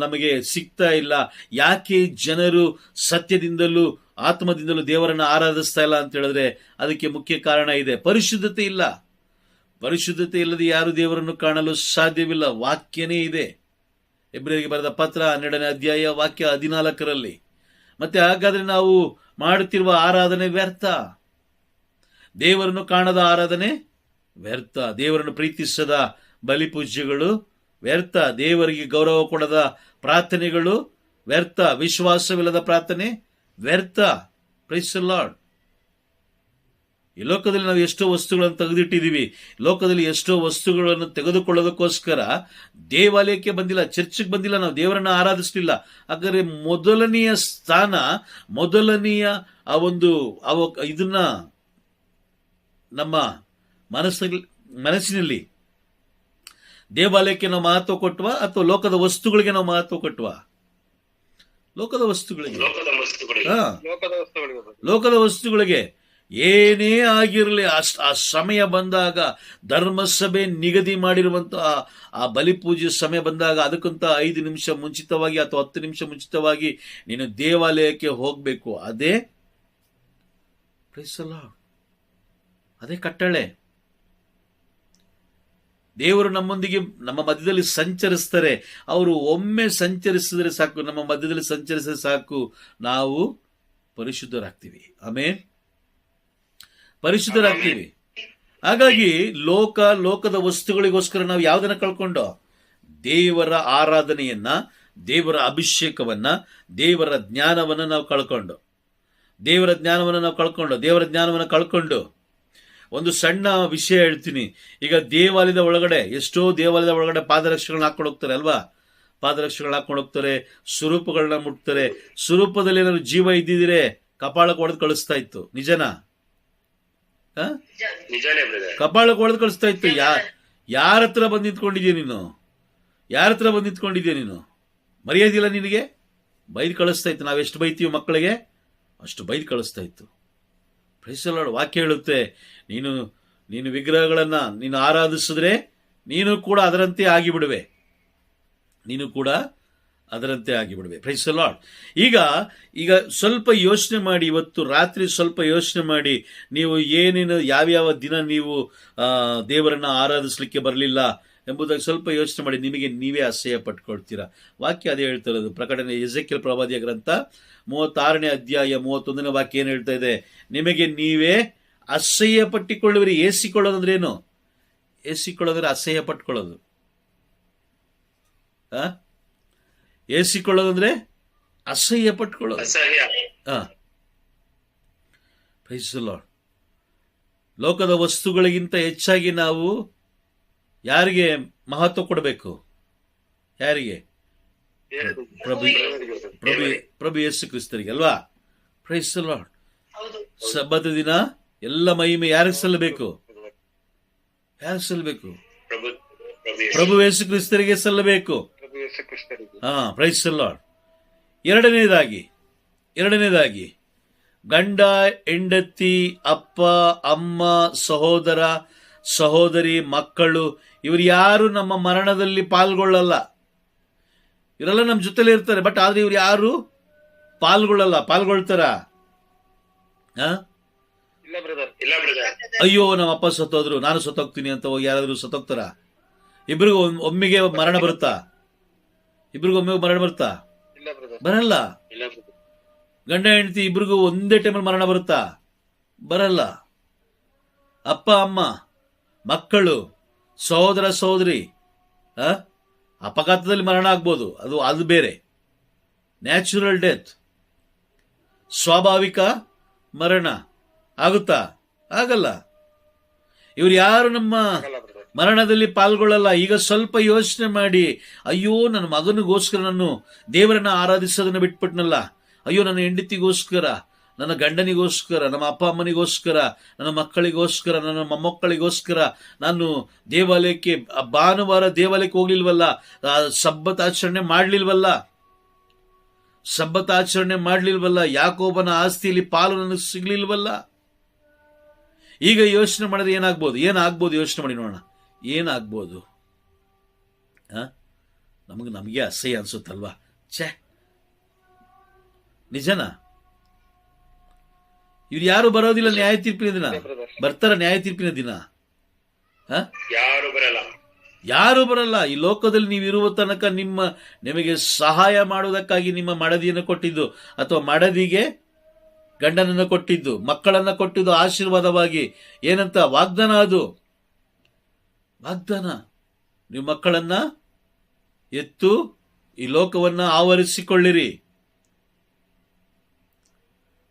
ನಮಗೆ ಸಿಗ್ತಾ ಇಲ್ಲ? ಯಾಕೆ ಜನರು ಸತ್ಯದಿಂದಲೂ ಆತ್ಮದಿಂದಲೂ ದೇವರನ್ನು ಆರಾಧಿಸ್ತಾ ಇಲ್ಲ ಅಂತ ಹೇಳಿದ್ರೆ ಅದಕ್ಕೆ ಮುಖ್ಯ ಕಾರಣ ಇದೆ. ಪರಿಶುದ್ಧತೆ ಇಲ್ಲ. ಪರಿಶುದ್ಧತೆ ಇಲ್ಲದೆ ಯಾರು ದೇವರನ್ನು ಕಾಣಲು ಸಾಧ್ಯವಿಲ್ಲ. ವಾಕ್ಯನೇ ಇದೆ. ಇಬ್ರಿಯರಿಗೆ ಬರೆದ ಪತ್ರ 12ನೇ ಅಧ್ಯಾಯ ವಾಕ್ಯ 14ರಲ್ಲಿ. ಮತ್ತೆ ಹಾಗಾದ್ರೆ ನಾವು ಮಾಡುತ್ತಿರುವ ಆರಾಧನೆ ವ್ಯರ್ಥ, ದೇವರನ್ನು ಕಾಣದ ಆರಾಧನೆ ವ್ಯರ್ಥ, ದೇವರನ್ನು ಪ್ರೀತಿಸದ ಬಲಿಪೂಜ್ಯಗಳು ವ್ಯರ್ಥ, ದೇವರಿಗೆ ಗೌರವ ಕೊಡದ ಪ್ರಾರ್ಥನೆಗಳು ವ್ಯರ್ಥ, ವಿಶ್ವಾಸವಿಲ್ಲದ ಪ್ರಾರ್ಥನೆ ವ್ಯರ್ಥ. Praise the Lord. ಈ ಲೋಕದಲ್ಲಿ ನಾವು ಎಷ್ಟೋ ವಸ್ತುಗಳನ್ನು ತೆಗೆದಿಟ್ಟಿದ್ದೀವಿ. ಲೋಕದಲ್ಲಿ ಎಷ್ಟೋ ವಸ್ತುಗಳನ್ನು ತೆಗೆದುಕೊಳ್ಳೋದಕ್ಕೋಸ್ಕರ ದೇವಾಲಯಕ್ಕೆ ಬಂದಿಲ್ಲ, ಚರ್ಚ್ಗೆ ಬಂದಿಲ್ಲ, ನಾವು ದೇವರನ್ನ ಆರಾಧಿಸಲಿಲ್ಲ. ಹಾಗಾದ್ರೆ ಮೊದಲನೆಯ ಸ್ಥಾನ, ಮೊದಲನೆಯ ಇದನ್ನ ನಮ್ಮ ಮನಸ್ಸಿನಲ್ಲಿ ದೇವಾಲಯಕ್ಕೆ ನಾವು ಮಹತ್ವ ಕೊಟ್ವಾ ಅಥವಾ ಲೋಕದ ವಸ್ತುಗಳಿಗೆ ನಾವು ಮಹತ್ವ ಕೊಟ್ವಾ? ಲೋಕದ ವಸ್ತುಗಳಿಗೆ. ಹಾ, ಲೋಕದ ವಸ್ತುಗಳಿಗೆ. ಏನೇ ಆಗಿರಲಿ, ಆ ಸಮಯ ಬಂದಾಗ, ಧರ್ಮಸಭೆ ನಿಗದಿ ಮಾಡಿರುವಂತಹ ಆ ಬಲಿಪೂಜೆ ಸಮಯ ಬಂದಾಗ ಅದಕ್ಕಿಂತ 5 ನಿಮಿಷ ಮುಂಚಿತವಾಗಿ ಅಥವಾ 10 ನಿಮಿಷ ಮುಂಚಿತವಾಗಿ ನೀನು ದೇವಾಲಯಕ್ಕೆ ಹೋಗಬೇಕು. ಅದೇ ಅದೇ ಕಟ್ಟಳೆ. ದೇವರು ನಮ್ಮೊಂದಿಗೆ ನಮ್ಮ ಮಧ್ಯದಲ್ಲಿ ಸಂಚರಿಸ್ತಾರೆ. ಅವರು ಒಮ್ಮೆ ಸಂಚರಿಸಿದ್ರೆ ಸಾಕು, ನಮ್ಮ ಮಧ್ಯದಲ್ಲಿ ಸಂಚರಿಸಿದ್ರೆ ಸಾಕು, ನಾವು ಪರಿಶುದ್ಧರಾಗ್ತೀವಿ. ಆಮೇಲೆ ಪರಿಶುದ್ಧರಾಗ್ತೀವಿ. ಹಾಗಾಗಿ ಲೋಕದ ವಸ್ತುಗಳಿಗೋಸ್ಕರ ನಾವು ಯಾವುದನ್ನ ಕಳ್ಕೊಂಡು? ದೇವರ ಆರಾಧನೆಯನ್ನ, ದೇವರ ಅಭಿಷೇಕವನ್ನ, ದೇವರ ಜ್ಞಾನವನ್ನ ನಾವು ಕಳ್ಕೊಂಡು ಒಂದು ಸಣ್ಣ ವಿಷಯ ಹೇಳ್ತೀನಿ. ಈಗ ದೇವಾಲಯದ ಒಳಗಡೆ, ಎಷ್ಟೋ ದೇವಾಲಯದ ಒಳಗಡೆ ಪಾದರಕ್ಷೆಗಳನ್ನ ಹಾಕೊಂಡು ಹೋಗ್ತಾರೆ ಅಲ್ವಾ? ಪಾದರಕ್ಷೆಗಳನ್ನ ಹಾಕೊಂಡು ಹೋಗ್ತಾರೆ, ಸ್ವರೂಪಗಳನ್ನ ಮುಟ್ತಾರೆ. ಸ್ವರೂಪದಲ್ಲಿ ಏನಾದ್ರು ಜೀವ ಇದ್ದಿದ್ರೆ ಕಪಾಳಕ್ಕೆ ಹೊಡೆದು ಕಳಿಸ್ತಾ ಇತ್ತು. ನಿಜನಾ? ಕಪಾಳಕ್ಕೆ ಹೊಡೆದು ಕಳಿಸ್ತಾ ಇತ್ತು. ಯಾರ ಹತ್ರ ಬಂದು ನಿಂತ್ಕೊಂಡಿದ್ಯಾ ನೀನು? ಮರ್ಯಾದಿಲ್ಲ ನಿನಗೆ? ಬೈದು ಕಳಿಸ್ತಾ ಇತ್ತು. ನಾವೆಷ್ಟು ಬೈತೀವಿ ಮಕ್ಕಳಿಗೆ ಅಷ್ಟು ಬೈದು ಕಳಿಸ್ತಾ ಇತ್ತು. Praise the Lord. ವಾಕ್ಯ ಹೇಳುತ್ತೆ, ನೀನು ವಿಗ್ರಹಗಳನ್ನ ನೀನು ಆರಾಧಿಸಿದ್ರೆ ನೀನು ಕೂಡ ಅದರಂತೆ ಆಗಿಬಿಡುವೆ. Price the lord. ಈಗ ಸ್ವಲ್ಪ ಯೋಚನೆ ಮಾಡಿ, ಇವತ್ತು ರಾತ್ರಿ ಸ್ವಲ್ಪ ಯೋಚನೆ ಮಾಡಿ, ನೀವು ಏನೇನು ಯಾವ್ಯಾವ ದಿನ ನೀವು ದೇವರನ್ನ ಆರಾಧಿಸ್ಲಿಕ್ಕೆ ಬರಲಿಲ್ಲ ಎಂಬುದಾಗಿ ಸ್ವಲ್ಪ ಯೋಚನೆ ಮಾಡಿ. ನಿಮಗೆ ನೀವೇ ಅಸಹ್ಯ ಪಟ್ಕೊಳ್ತೀರಾ. ವಾಕ್ಯ ಅದೇ ಹೇಳ್ತಾ ಇರೋದು. ಪ್ರಕಟಣೆ ಎಜೆಕಿಯೇಲ್ ಪ್ರವಾದಿಯ ಗ್ರಂಥ 36ನೇ ಅಧ್ಯಾಯ 31ನೇ ವಾಕ್ಯ ಏನ್ ಹೇಳ್ತಾ ಇದೆ? ನಿಮಗೆ ನೀವೇ ಅಸಹ್ಯ ಪಟ್ಟಿಕೊಳ್ಳುವಿರಿ. ಏಸಿಕೊಳ್ಳೋದಂದ್ರೆ ಏನು? ಏಸಿಕೊಳ್ಳೋದ್ರೆ ಅಸಹ್ಯ ಪಟ್ಕೊಳ್ಳೋದು. ಏಸಿಕೊಳ್ಳೋದಂದ್ರೆ ಅಸಹ್ಯ ಪಟ್ಕೊಳ್ಳೋದು. Price the lord. ಲೋಕದ ವಸ್ತುಗಳಿಗಿಂತ ಹೆಚ್ಚಾಗಿ ನಾವು ಯಾರಿಗೆ ಮಹತ್ವ ಕೊಡಬೇಕು? ಯಾರಿಗೆ? ಪ್ರಭು ಯೇಸು ಕ್ರಿಸ್ತರಿಗೆ ಅಲ್ವಾ? Price the lord. ಸಬ್ಬತ್ ದಿನ ಎಲ್ಲ ಮಹಿಮೆ ಯಾರಿಗೆ ಸಲ್ಲಬೇಕು? ಪ್ರಭು ಯೇಸು ಕ್ರಿಸ್ತರಿಗೆ ಸಲ್ಲಬೇಕು. Praise the Lord. ಎರಡನೇದಾಗಿ ಗಂಡ, ಹೆಂಡತಿ, ಅಪ್ಪ, ಅಮ್ಮ, ಸಹೋದರ, ಸಹೋದರಿ, ಮಕ್ಕಳು, ಇವರು ಯಾರು ನಮ್ಮ ಮರಣದಲ್ಲಿ ಪಾಲ್ಗೊಳ್ಳಲ್ಲ. ಇವರೆಲ್ಲ ನಮ್ಮ ಜೊತೆಲೇ ಇರ್ತಾರೆ, ಬಟ್ ಆದ್ರೆ ಇವ್ರು ಯಾರು ಪಾಲ್ಗೊಳ್ಳಲ್ಲ. ಪಾಲ್ಗೊಳ್ತಾರ? ಅಯ್ಯೋ ನಮ್ಮ ಅಪ್ಪ ಸತ್ತೋದ್ರು, ನಾನು ಸತ್ತೋಗ್ತೀನಿ ಅಂತ ಹೋಗಿ ಯಾರಾದ್ರೂ ಸತ್ತೋಗ್ತಾರ? ಇಬ್ರಿಗೂ ಒಮ್ಮೆಗೆ ಮರಣ ಬರುತ್ತಾ? ಬರಲ್ಲ. ಗಂಡ ಹೆಂಡತಿ ಇಬ್ರಿಗೂ ಒಂದೇ ಟೈಮಲ್ಲಿ ಮರಣ ಬರುತ್ತಾ? ಬರಲ್ಲ. ಅಪ್ಪ ಅಮ್ಮ, ಮಕ್ಕಳು, ಸಹೋದರ ಸಹೋದರಿ, ಅಪಘಾತದಲ್ಲಿ ಮರಣ ಆಗ್ಬೋದು, ಅದು ಬೇರೆ. ನ್ಯಾಚುರಲ್ ಡೆತ್, ಸ್ವಾಭಾವಿಕ ಮರಣ ಆಗುತ್ತಾ? ಆಗಲ್ಲ. ಇವ್ರು ಯಾರು ನಮ್ಮ ಮರಣದಲ್ಲಿ ಪಾಲ್ಗೊಳ್ಳಲ್ಲ. ಈಗ ಸ್ವಲ್ಪ ಯೋಚನೆ ಮಾಡಿ, ಅಯ್ಯೋ ನನ್ನ ಮಗನಿಗೋಸ್ಕರ ನಾನು ದೇವರನ್ನ ಆರಾಧಿಸೋದನ್ನ ಬಿಟ್ಬಿಟ್ನಲ್ಲ, ಅಯ್ಯೋ ನನ್ನ ಹೆಂಡತಿಗೋಸ್ಕರ, ನನ್ನ ಗಂಡನಿಗೋಸ್ಕರ, ನಮ್ಮ ಅಪ್ಪ ಅಮ್ಮನಿಗೋಸ್ಕರ, ನನ್ನ ಮಕ್ಕಳಿಗೋಸ್ಕರ, ನನ್ನ ಮೊಮ್ಮಕ್ಕಳಿಗೋಸ್ಕರ ನಾನು ಭಾನುವಾರ ದೇವಾಲಯಕ್ಕೆ ಹೋಗ್ಲಿಲ್ವಲ್ಲ, ಸಬ್ಬತ್ ಆಚರಣೆ ಮಾಡ್ಲಿಲ್ವಲ್ಲ, ಯಾಕೋಬನ ಆಸ್ತಿಯಲ್ಲಿ ಪಾಲು ನನಗೆ ಸಿಗ್ಲಿಲ್ವಲ್ಲ. ಈಗ ಯೋಚನೆ ಮಾಡಿದ್ರೆ ಏನಾಗ್ಬೋದು? ಯೋಚನೆ ಮಾಡಿ ನೋಡೋಣ. ಏನಾಗ್ಬೋದು? ನಮಗೆ ಅಸಹ್ಯ ಅನ್ಸುತ್ತಲ್ವಾ? ನಿಜನಾ? ಇವ್ರು ಯಾರು ಬರೋದಿಲ್ಲ ನ್ಯಾಯ ತೀರ್ಪಿನ ದಿನ. ಬರ್ತಾರ ನ್ಯಾಯ ತೀರ್ಪಿನ ದಿನ? ಯಾರು ಬರಲ್ಲ. ಈ ಲೋಕದಲ್ಲಿ ನೀವಿರುವ ತನಕ ನಿಮಗೆ ಸಹಾಯ ಮಾಡುವುದಕ್ಕಾಗಿ ನಿಮ್ಮ ಮಡದಿಯನ್ನು ಕೊಟ್ಟಿದ್ದು, ಅಥವಾ ಮಡದಿಗೆ ಗಂಡನನ್ನು ಕೊಟ್ಟಿದ್ದು, ಮಕ್ಕಳನ್ನ ಕೊಟ್ಟಿದ್ದು ಆಶೀರ್ವಾದವಾಗಿ. ಏನಂತ ವಾಗ್ದಾನ? ಅದು ವಾಗ್ದಾನ. ನೀವು ಮಕ್ಕಳನ್ನ ಎತ್ತು ಈ ಲೋಕವನ್ನ ಆವರಿಸಿಕೊಳ್ಳಿರಿ.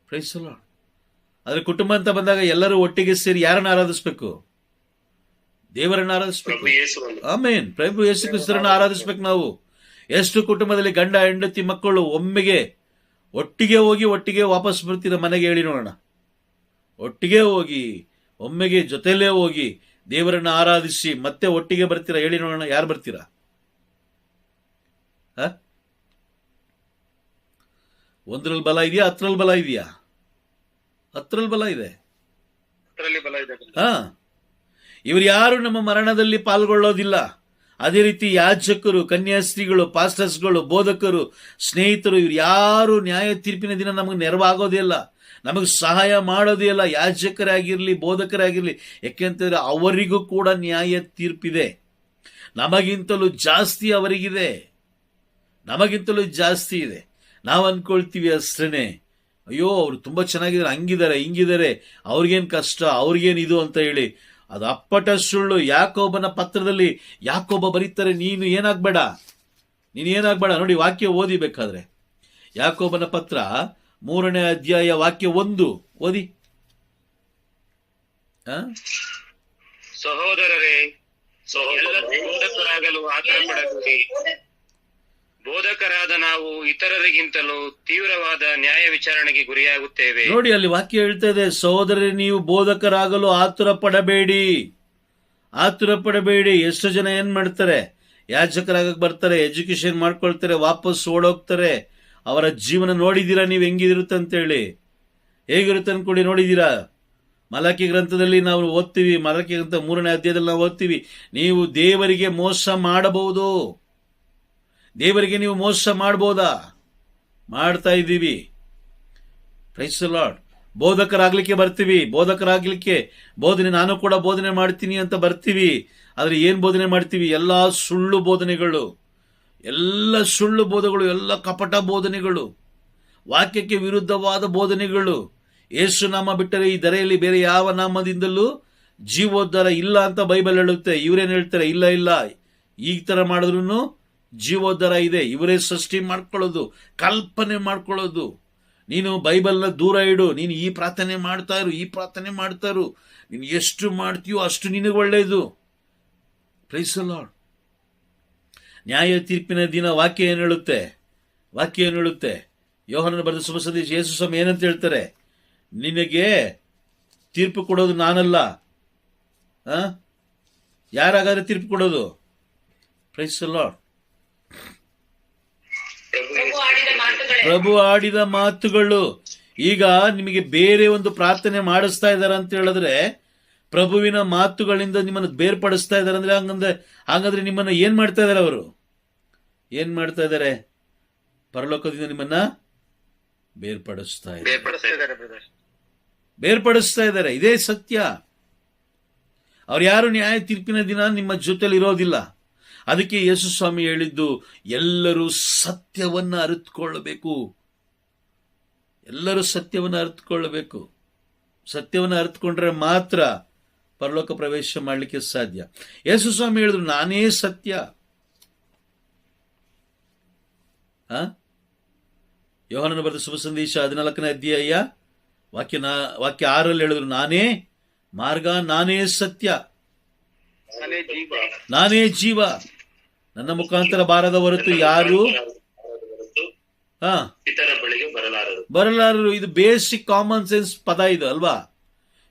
Praise the Lord. ಆದ್ರೆ ಕುಟುಂಬ ಅಂತ ಬಂದಾಗ ಎಲ್ಲರೂ ಒಟ್ಟಿಗೆ ಸೇರಿ ಯಾರನ್ನ ಆರಾಧಿಸ್ಬೇಕು? ದೇವರನ್ನ ಆರಾಧಿಸ್ಬೇಕು. ಆಮೇನ್. ಪ್ರಭು ಯೇಸು ಕ್ರಿಸ್ತರನ್ನ ಆರಾಧಿಸ್ಬೇಕು ನಾವು. ಎಷ್ಟು ಕುಟುಂಬದಲ್ಲಿ ಗಂಡ ಹೆಂಡತಿ ಮಕ್ಕಳು ಒಟ್ಟಿಗೆ ಹೋಗಿ ಒಟ್ಟಿಗೆ ವಾಪಸ್ ಬರ್ತೀರ ಮನೆಗೆ? ಹೇಳಿ ನೋಡೋಣ. ಒಟ್ಟಿಗೆ ಹೋಗಿ ಒಮ್ಮೆಗೆ ಜೊತೆಲೇ ಹೋಗಿ ದೇವರನ್ನ ಆರಾಧಿಸಿ ಮತ್ತೆ ಒಟ್ಟಿಗೆ ಬರ್ತೀರಾ? ಹೇಳಿ ನೋಡೋಣ, ಯಾರು ಬರ್ತೀರಾ? ಒಂದ್ರಲ್ಲಿ ಬಲ ಇದೆಯಾ? ಹತ್ರಲ್ಲಿ ಬಲ ಇದೆಯಾ? ಹತ್ರಲ್ಲಿ ಬಲ ಇದೆ. ಇವರು ಯಾರು ನಮ್ಮ ಮರಣದಲ್ಲಿ ಪಾಲ್ಗೊಳ್ಳೋದಿಲ್ಲ. ಅದೇ ರೀತಿ ಯಾಜಕರು, ಕನ್ಯಾಸ್ತ್ರೀಗಳು, ಪಾಸ್ಟರ್ಸ್ಗಳು, ಬೋಧಕರು, ಸ್ನೇಹಿತರು, ಇವ್ರು ಯಾರು ನ್ಯಾಯ ತೀರ್ಪಿನ ದಿನ ನಮಗೆ ನೆರವಾಗೋದೇ ಇಲ್ಲ, ನಮಗೆ ಸಹಾಯ ಮಾಡೋದೇ ಇಲ್ಲ. ಯಾಜಕರಾಗಿರ್ಲಿ, ಬೋಧಕರಾಗಿರ್ಲಿ, ಯಾಕೆಂತಂದ್ರೆ ಅವರಿಗೂ ಕೂಡ ನ್ಯಾಯ ತೀರ್ಪಿದೆ. ನಮಗಿಂತಲೂ ಜಾಸ್ತಿ ಅವರಿಗಿದೆ, ನಮಗಿಂತಲೂ ಜಾಸ್ತಿ ಇದೆ. ನಾವು ಅನ್ಕೊಳ್ತೀವಿ ಅಷ್ಟೇನೆ, ಅಯ್ಯೋ ಅವ್ರು ತುಂಬಾ ಚೆನ್ನಾಗಿದ್ದಾರೆ, ಹಂಗಿದ್ದಾರೆ, ಹಿಂಗಿದ್ದಾರೆ, ಅವ್ರಿಗೇನು ಕಷ್ಟ, ಅವ್ರಿಗೇನು ಇದು ಅಂತ ಹೇಳಿ. ಅದು ಅಪ್ಪಟ ಸುಳ್ಳು. ಯಾಕೋಬನ ಪತ್ರದಲ್ಲಿ ಯಾಕೋಬ ಬರೀತಾರೆ, ನೀನು ಏನಾಗ್ಬೇಡ. ನೋಡಿ, ವಾಕ್ಯ ಓದಿ ಬೇಕಾದ್ರೆ. ಯಾಕೋಬನ ಪತ್ರ 3ನೇ ಅಧ್ಯಾಯ ವಾಕ್ಯ 1 ಓದಿ. ಸಹೋದರರೇ, ಬೋಧಕರಾಗಲು ಆತುರಪಡಬೇಡಿ. ಬೋಧಕರಾದ ನಾವು ಇತರರಿಗಿಂತಲೂ ತೀವ್ರವಾದ ನ್ಯಾಯ ವಿಚಾರಣೆಗೆ ಗುರಿಯಾಗುತ್ತೇವೆ. ನೋಡಿ, ಅಲ್ಲಿ ವಾಕ್ಯ ಹೇಳ್ತಾ ಇದೆ, ಸಹೋದರರೇ ನೀವು ಬೋಧಕರಾಗಲು ಆತುರ ಪಡಬೇಡಿ. ಎಷ್ಟು ಜನ ಏನ್ ಮಾಡ್ತಾರೆ? ಯಾಜಕರಾಗಕ್ಕೆ ಬರ್ತಾರೆ, ಎಜುಕೇಶನ್ ಮಾಡ್ಕೊಳ್ತಾರೆ, ವಾಪಸ್ ಓಡೋಗ್ತಾರೆ. ಅವರ ಜೀವನ ನೋಡಿದೀರಾ ನೀವು ಹೆಂಗಿರುತ್ತೆ ಅಂತೇಳಿ? ಹೇಗಿರುತ್ತೆ ಅನ್ಕೊಳ್ಳಿ, ನೋಡಿದೀರಾ? ಮಲಾಕಿ ಗ್ರಂಥದಲ್ಲಿ ನಾವು ಓದ್ತೀವಿ, ಮಲಾಕಿ ಗ್ರಂಥ 3ನೇ ಅಧ್ಯಾಯದಲ್ಲಿ ನಾವು ಓದ್ತೀವಿ, ನೀವು ದೇವರಿಗೆ ಮೋಸ ಮಾಡಬಹುದು. ದೇವರಿಗೆ ನೀವು ಮೋಸ ಮಾಡಬಹುದಾ? ಮಾಡ್ತಾ ಇದ್ದೀವಿ. Price the lord. ಬೋಧಕರಾಗ್ಲಿಕ್ಕೆ ಬರ್ತೀವಿ, ಬೋಧನೆ ನಾನು ಕೂಡ ಬೋಧನೆ ಮಾಡ್ತೀನಿ ಅಂತ ಬರ್ತೀವಿ. ಆದ್ರೆ ಏನ್ ಬೋಧನೆ ಮಾಡ್ತೀವಿ? ಎಲ್ಲಾ ಸುಳ್ಳು ಬೋಧನೆಗಳು, ಎಲ್ಲ ಕಪಟ ಬೋಧನೆಗಳು, ವಾಕ್ಯಕ್ಕೆ ವಿರುದ್ಧವಾದ ಬೋಧನೆಗಳು. ಯೇಸು ನಾಮ ಬಿಟ್ಟರೆ ಈ ಧರೆಯಲ್ಲಿ ಬೇರೆ ಯಾವ ನಾಮದಿಂದಲೂ ಜೀವೋದ್ಧಾರ ಇಲ್ಲ ಅಂತ ಬೈಬಲ್ ಹೇಳುತ್ತೆ. ಇವರೇನ್ ಹೇಳ್ತಾರೆ? ಇಲ್ಲ, ಈ ತರ ಮಾಡಿದ್ರು ಜೀವೋದ್ಧಾರ ಇದೆ. ಇವರೇ ಸೃಷ್ಟಿ ಮಾಡ್ಕೊಳ್ಳೋದು, ಕಲ್ಪನೆ ಮಾಡ್ಕೊಳ್ಳೋದು. ನೀನು ಬೈಬಲ್ನ ದೂರ ಇಡು, ನೀನು ಈ ಪ್ರಾರ್ಥನೆ ಮಾಡ್ತಾ ಇರು, ನೀನು ಎಷ್ಟು ಮಾಡ್ತೀಯೋ ಅಷ್ಟು ನಿನಗೆ ಒಳ್ಳೆಯದು. Praise the Lord. ನ್ಯಾಯ ತೀರ್ಪಿನ ದಿನ ವಾಕ್ಯ ಏನು ಹೇಳುತ್ತೆ? ಯೋಹಾನನ ಬರೆದ ಶುಭ ಸಂದೇಶ ಯೇಸು ಸ್ವಾಮಿ ಏನಂತ ಹೇಳ್ತಾರೆ? ನಿನಗೆ ತೀರ್ಪು ಕೊಡೋದು ನಾನಲ್ಲ. ಯಾರಾಗಾದ್ರೆ ತೀರ್ಪು ಕೊಡೋದು? Price the lord. ಪ್ರಭು ಆಡಿದ ಮಾತುಗಳು. ಈಗ ನಿಮಗೆ ಬೇರೆ ಒಂದು ಪ್ರಾರ್ಥನೆ ಮಾಡಿಸ್ತಾ ಇದ್ದಾರೆ ಅಂತ ಹೇಳಿದ್ರೆ, ಪ್ರಭುವಿನ ಮಾತುಗಳಿಂದ ನಿಮ್ಮನ್ನು ಬೇರ್ಪಡಿಸ್ತಾ ಇದ್ದಾರೆ ಅಂದ್ರೆ, ಹಾಗಾದ್ರೆ ನಿಮ್ಮನ್ನ ಏನ್ ಮಾಡ್ತಾ ಇದ್ದಾರೆ? ಅವರು ಏನ್ ಮಾಡ್ತಾ ಇದ್ದಾರೆ? ಪರಲೋಕದಿಂದ ನಿಮ್ಮನ್ನ ಬೇರ್ಪಡಿಸ್ತಾ ಇದ್ದಾರೆ. ಇದೇ ಸತ್ಯ. ಅವ್ರು ಯಾರು ನ್ಯಾಯ ತೀರ್ಪಿನ ದಿನ ನಿಮ್ಮ ಜೊತೆಲಿ ಇರೋದಿಲ್ಲ. ಅದಕ್ಕೆ ಯೇಸು ಸ್ವಾಮಿ ಹೇಳಿದ್ದು, ಎಲ್ಲರೂ ಸತ್ಯವನ್ನ ಅರಿತುಕೊಳ್ಳಬೇಕು. ಸತ್ಯವನ್ನ ಅರಿತುಕೊಂಡ್ರೆ ಮಾತ್ರ ಪರಲೋಕ ಪ್ರವೇಶ ಮಾಡಲಿಕ್ಕೆ ಸಾಧ್ಯ. ಯೇಸು ಸ್ವಾಮಿ ಹೇಳಿದ್ರು, ನಾನೇ ಸತ್ಯ. ಯೋಹಾನನ ಬರೆದ ಶುಭ ಸಂದೇಶ 14ನೇ ಅಧ್ಯಾಯ ವಾಕ್ಯ 6ರಲ್ಲಿ ಹೇಳಿದ್ರು, ನಾನೇ ಮಾರ್ಗ, ನಾನೇ ಸತ್ಯ, ನಾನೇ ಜೀವ, ನನ್ನ ಮುಖಾಂತರ ಬಾರದ ಹೊರತು ಯಾರು ಬರಲಾರರು. ಇದು ಬೇಸಿಕ್ ಕಾಮನ್ ಸೆನ್ಸ್ ಪದ ಇದು ಅಲ್ವಾ?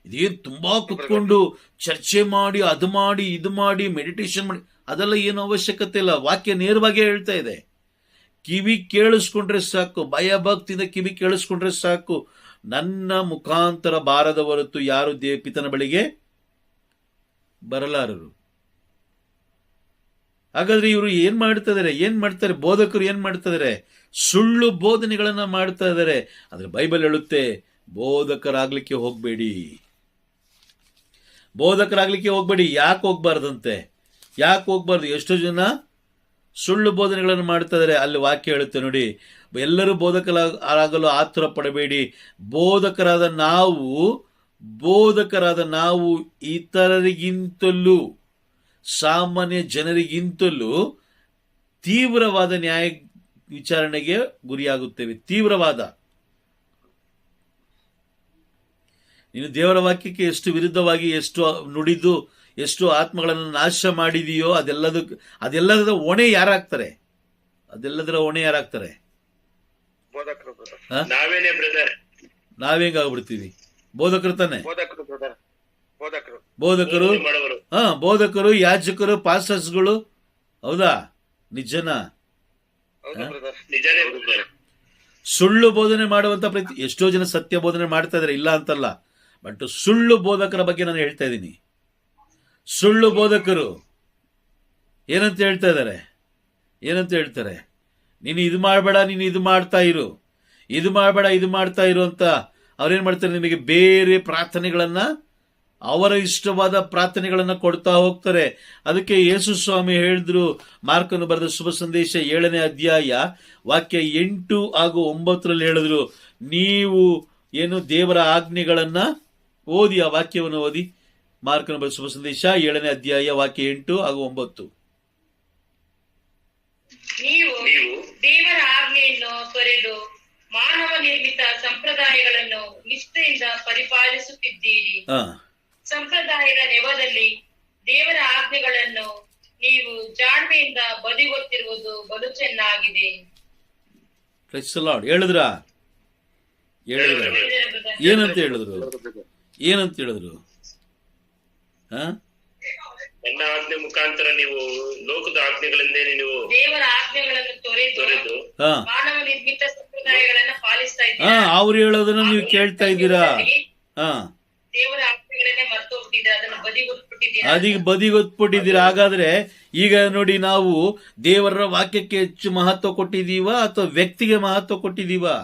ಇದೇನು ತುಂಬಾ ಕುತ್ಕೊಂಡು ಚರ್ಚೆ ಮಾಡಿ, ಅದು ಮಾಡಿ, ಇದು ಮಾಡಿ, ಮೆಡಿಟೇಷನ್ ಮಾಡಿ, ಅದೆಲ್ಲ ಏನು ಅವಶ್ಯಕತೆ ಇಲ್ಲ. ವಾಕ್ಯ ನೇರವಾಗಿ ಹೇಳ್ತಾ ಇದೆ. ಕಿವಿ ಕೇಳಿಸ್ಕೊಂಡ್ರೆ ಸಾಕು, ಭಯಭಕ್ತಿಯಿಂದ ಕಿವಿ ಕೇಳಿಸ್ಕೊಂಡ್ರೆ ಸಾಕು. ನನ್ನ ಮುಖಾಂತರ ಬಾರದ ಹೊರತು ಯಾರು ಪಿತನ ಬಳಿಗೆ ಬರಲಾರರು. ಹಾಗಾದ್ರೆ ಇವರು ಏನ್ ಮಾಡ್ತಾರೆ? ಬೋಧಕರು ಏನ್ ಮಾಡ್ತಿದ್ದಾರೆ? ಸುಳ್ಳು ಬೋಧನೆಗಳನ್ನ ಮಾಡ್ತಾ ಇದ್ದಾರೆ. ಆದ್ರೆ ಬೈಬಲ್ ಹೇಳುತ್ತೆ, ಬೋಧಕರಾಗ್ಲಿಕ್ಕೆ ಹೋಗ್ಬೇಡಿ. ಯಾಕೆ ಹೋಗ್ಬಾರ್ದು? ಎಷ್ಟೋ ಜನ ಸುಳ್ಳು ಬೋಧನೆಗಳನ್ನು ಮಾಡ್ತಾ ಇದ್ದಾರೆ. ಅಲ್ಲಿ ವಾಕ್ಯ ಹೇಳುತ್ತೆ ನೋಡಿ, ಎಲ್ಲರೂ ಬೋಧಕರಾಗಲು ಆತುರ ಪಡಬೇಡಿ. ಬೋಧಕರಾದ ನಾವು ಇತರರಿಗಿಂತಲೂ, ಸಾಮಾನ್ಯ ಜನರಿಗಿಂತಲೂ ತೀವ್ರವಾದ ನ್ಯಾಯ ವಿಚಾರಣೆಗೆ ಗುರಿಯಾಗುತ್ತೇವೆ. ತೀವ್ರವಾದ. ನೀನು ದೇವರ ವಾಕ್ಯಕ್ಕೆ ಎಷ್ಟು ವಿರುದ್ಧವಾಗಿ ಎಷ್ಟು ನುಡಿದು ಎಷ್ಟು ಆತ್ಮಗಳನ್ನು ನಾಶ ಮಾಡಿದೆಯೋ ಅದೆಲ್ಲದರ ಹೊಣೆ ಯಾರಾಗ್ತಾರೆ? ನಾವೇಂಗಾಗ್ಬಿಡ್ತೀವಿ? ಬೋಧಕರು ತಾನೆ. ಬೋಧಕರು, ಬೋಧನೆ ಮಾಡುವರು. ಬೋಧಕರು, ಯಾಜಕರು, ಪಾಸ್ಟರ್ಸ್ಗಳು. ಹೌದಾ? ನಿಜನಾ? ಹೌದು ಬ್ರದರ್, ನಿಜಾನೇ ಬ್ರದರ್. ಸುಳ್ಳು ಬೋಧನೆ ಮಾಡುವಂತ ಎಷ್ಟೋ ಜನ ಸತ್ಯ ಬೋಧನೆ ಮಾಡ್ತಾ ಇದಾರೆ, ಇಲ್ಲ ಅಂತಲ್ಲ. ಬಟ್ ಸುಳ್ಳು ಬೋಧಕರ ಬಗ್ಗೆ ನಾನು ಹೇಳ್ತಾ ಇದ್ದೀನಿ. ಸುಳ್ಳು ಬೋಧಕರು ಏನಂತ ಹೇಳ್ತಾ ಇದ್ದಾರೆ? ಏನಂತ ಹೇಳ್ತಾರೆ? ನೀನು ಇದು ಮಾಡಬೇಡ, ನೀನು ಇದು ಮಾಡ್ತಾ ಇರು, ಇದು ಮಾಡಬೇಡ, ಇದು ಮಾಡ್ತಾ ಇರು ಅಂತ ಅವ್ರೇನ್ ಮಾಡ್ತಾರೆ? ನಿಮಗೆ ಬೇರೆ ಪ್ರಾರ್ಥನೆಗಳನ್ನ, ಅವರ ಇಷ್ಟವಾದ ಪ್ರಾರ್ಥನೆಗಳನ್ನ ಕೊಡ್ತಾ ಹೋಗ್ತಾರೆ. ಅದಕ್ಕೆ ಯೇಸು ಸ್ವಾಮಿ ಹೇಳಿದ್ರು, ಮಾರ್ಕನು ಬರೆದ ಶುಭ ಸಂದೇಶ 7ನೇ ಅಧ್ಯಾಯ ವಾಕ್ಯ 8 ಹಾಗೂ 9ರಲ್ಲಿ ಹೇಳಿದ್ರು, ನೀವು ಏನು ದೇವರ ಆಜ್ಞೆಗಳನ್ನ ಓದಿ. ಆ ವಾಕ್ಯವನ್ನು ಓದಿ. ಮಾರ್ಕನು ಬರೆದ ಶುಭ ಸಂದೇಶ 7ನೇ ಅಧ್ಯಾಯ ವಾಕ್ಯ 8 ಹಾಗೂ 9. ನೀವು ದೇವರ ಆಜ್ಞೆಯನ್ನು ತೊರೆದು ಮಾನವ ನಿರ್ಮಿತ ಸಂಪ್ರದಾಯಗಳನ್ನು ನಿಷ್ಠೆಯಿಂದ ಪರಿಪಾಲಿಸುತ್ತಿದ್ದೀರಿ. ಸಂಪ್ರದಾಯದ ನೆವದಲ್ಲಿ ದೇವರ ಆಜ್ಞೆಗಳನ್ನು ನೀವು ಜಾಣ್ಮೆಯಿಂದ ಬದಿಗೊತ್ತಿರುವುದು ಬಲು ಚೆನ್ನಾಗಿದೆ. ಹೇಳಿದ್ರ ಏನಂತ ಹೇಳಿದ್ರು? ಏನಂತ ಹೇಳಿದ್ರು? ನನ್ನ ಆಜ್ಞೆ ಮುಖಾಂತರ ನೀವು ಲೋಕದ ಆಜ್ಞೆಗಳಿಂದ ನೀವು ದೇವರ ಆಜ್ಞೆಗಳನ್ನು ತೊರೆದು ಮಾನವ ನಿರ್ಮಿತ ಸಂಪ್ರದಾಯಗಳನ್ನ ಪಾಲಿಸ್ತಾ ಇದ್ದೀರಾ. ಅವ್ರು ಹೇಳೋದನ್ನ ನೀವು ಕೇಳ್ತಾ ಇದ್ದೀರಾ? ದೇವರ ಆಜ್ಞೆಗಳನ್ನೇ ಮರ್ತು ಹೋಗ್ತಿದ್ದೀರಾ, ಅದನ್ನು ಬದಿಗೊತ್ಬಿಟ್ಟಿದ್ದೀರಾ. ಅದೀಗ ಬದಿಗೊತ್ಬಿಟ್ಟಿದ್ದೀರಾ. ಹಾಗಾದ್ರೆ ಈಗ ನೋಡಿ, ನಾವು ದೇವರ ವಾಕ್ಯಕ್ಕೆ ಹೆಚ್ಚು ಮಹತ್ವ ಕೊಟ್ಟಿದೀವಾ ಅಥವಾ ವ್ಯಕ್ತಿಗೆ ಮಹತ್ವ ಕೊಟ್ಟಿದೀವಾ?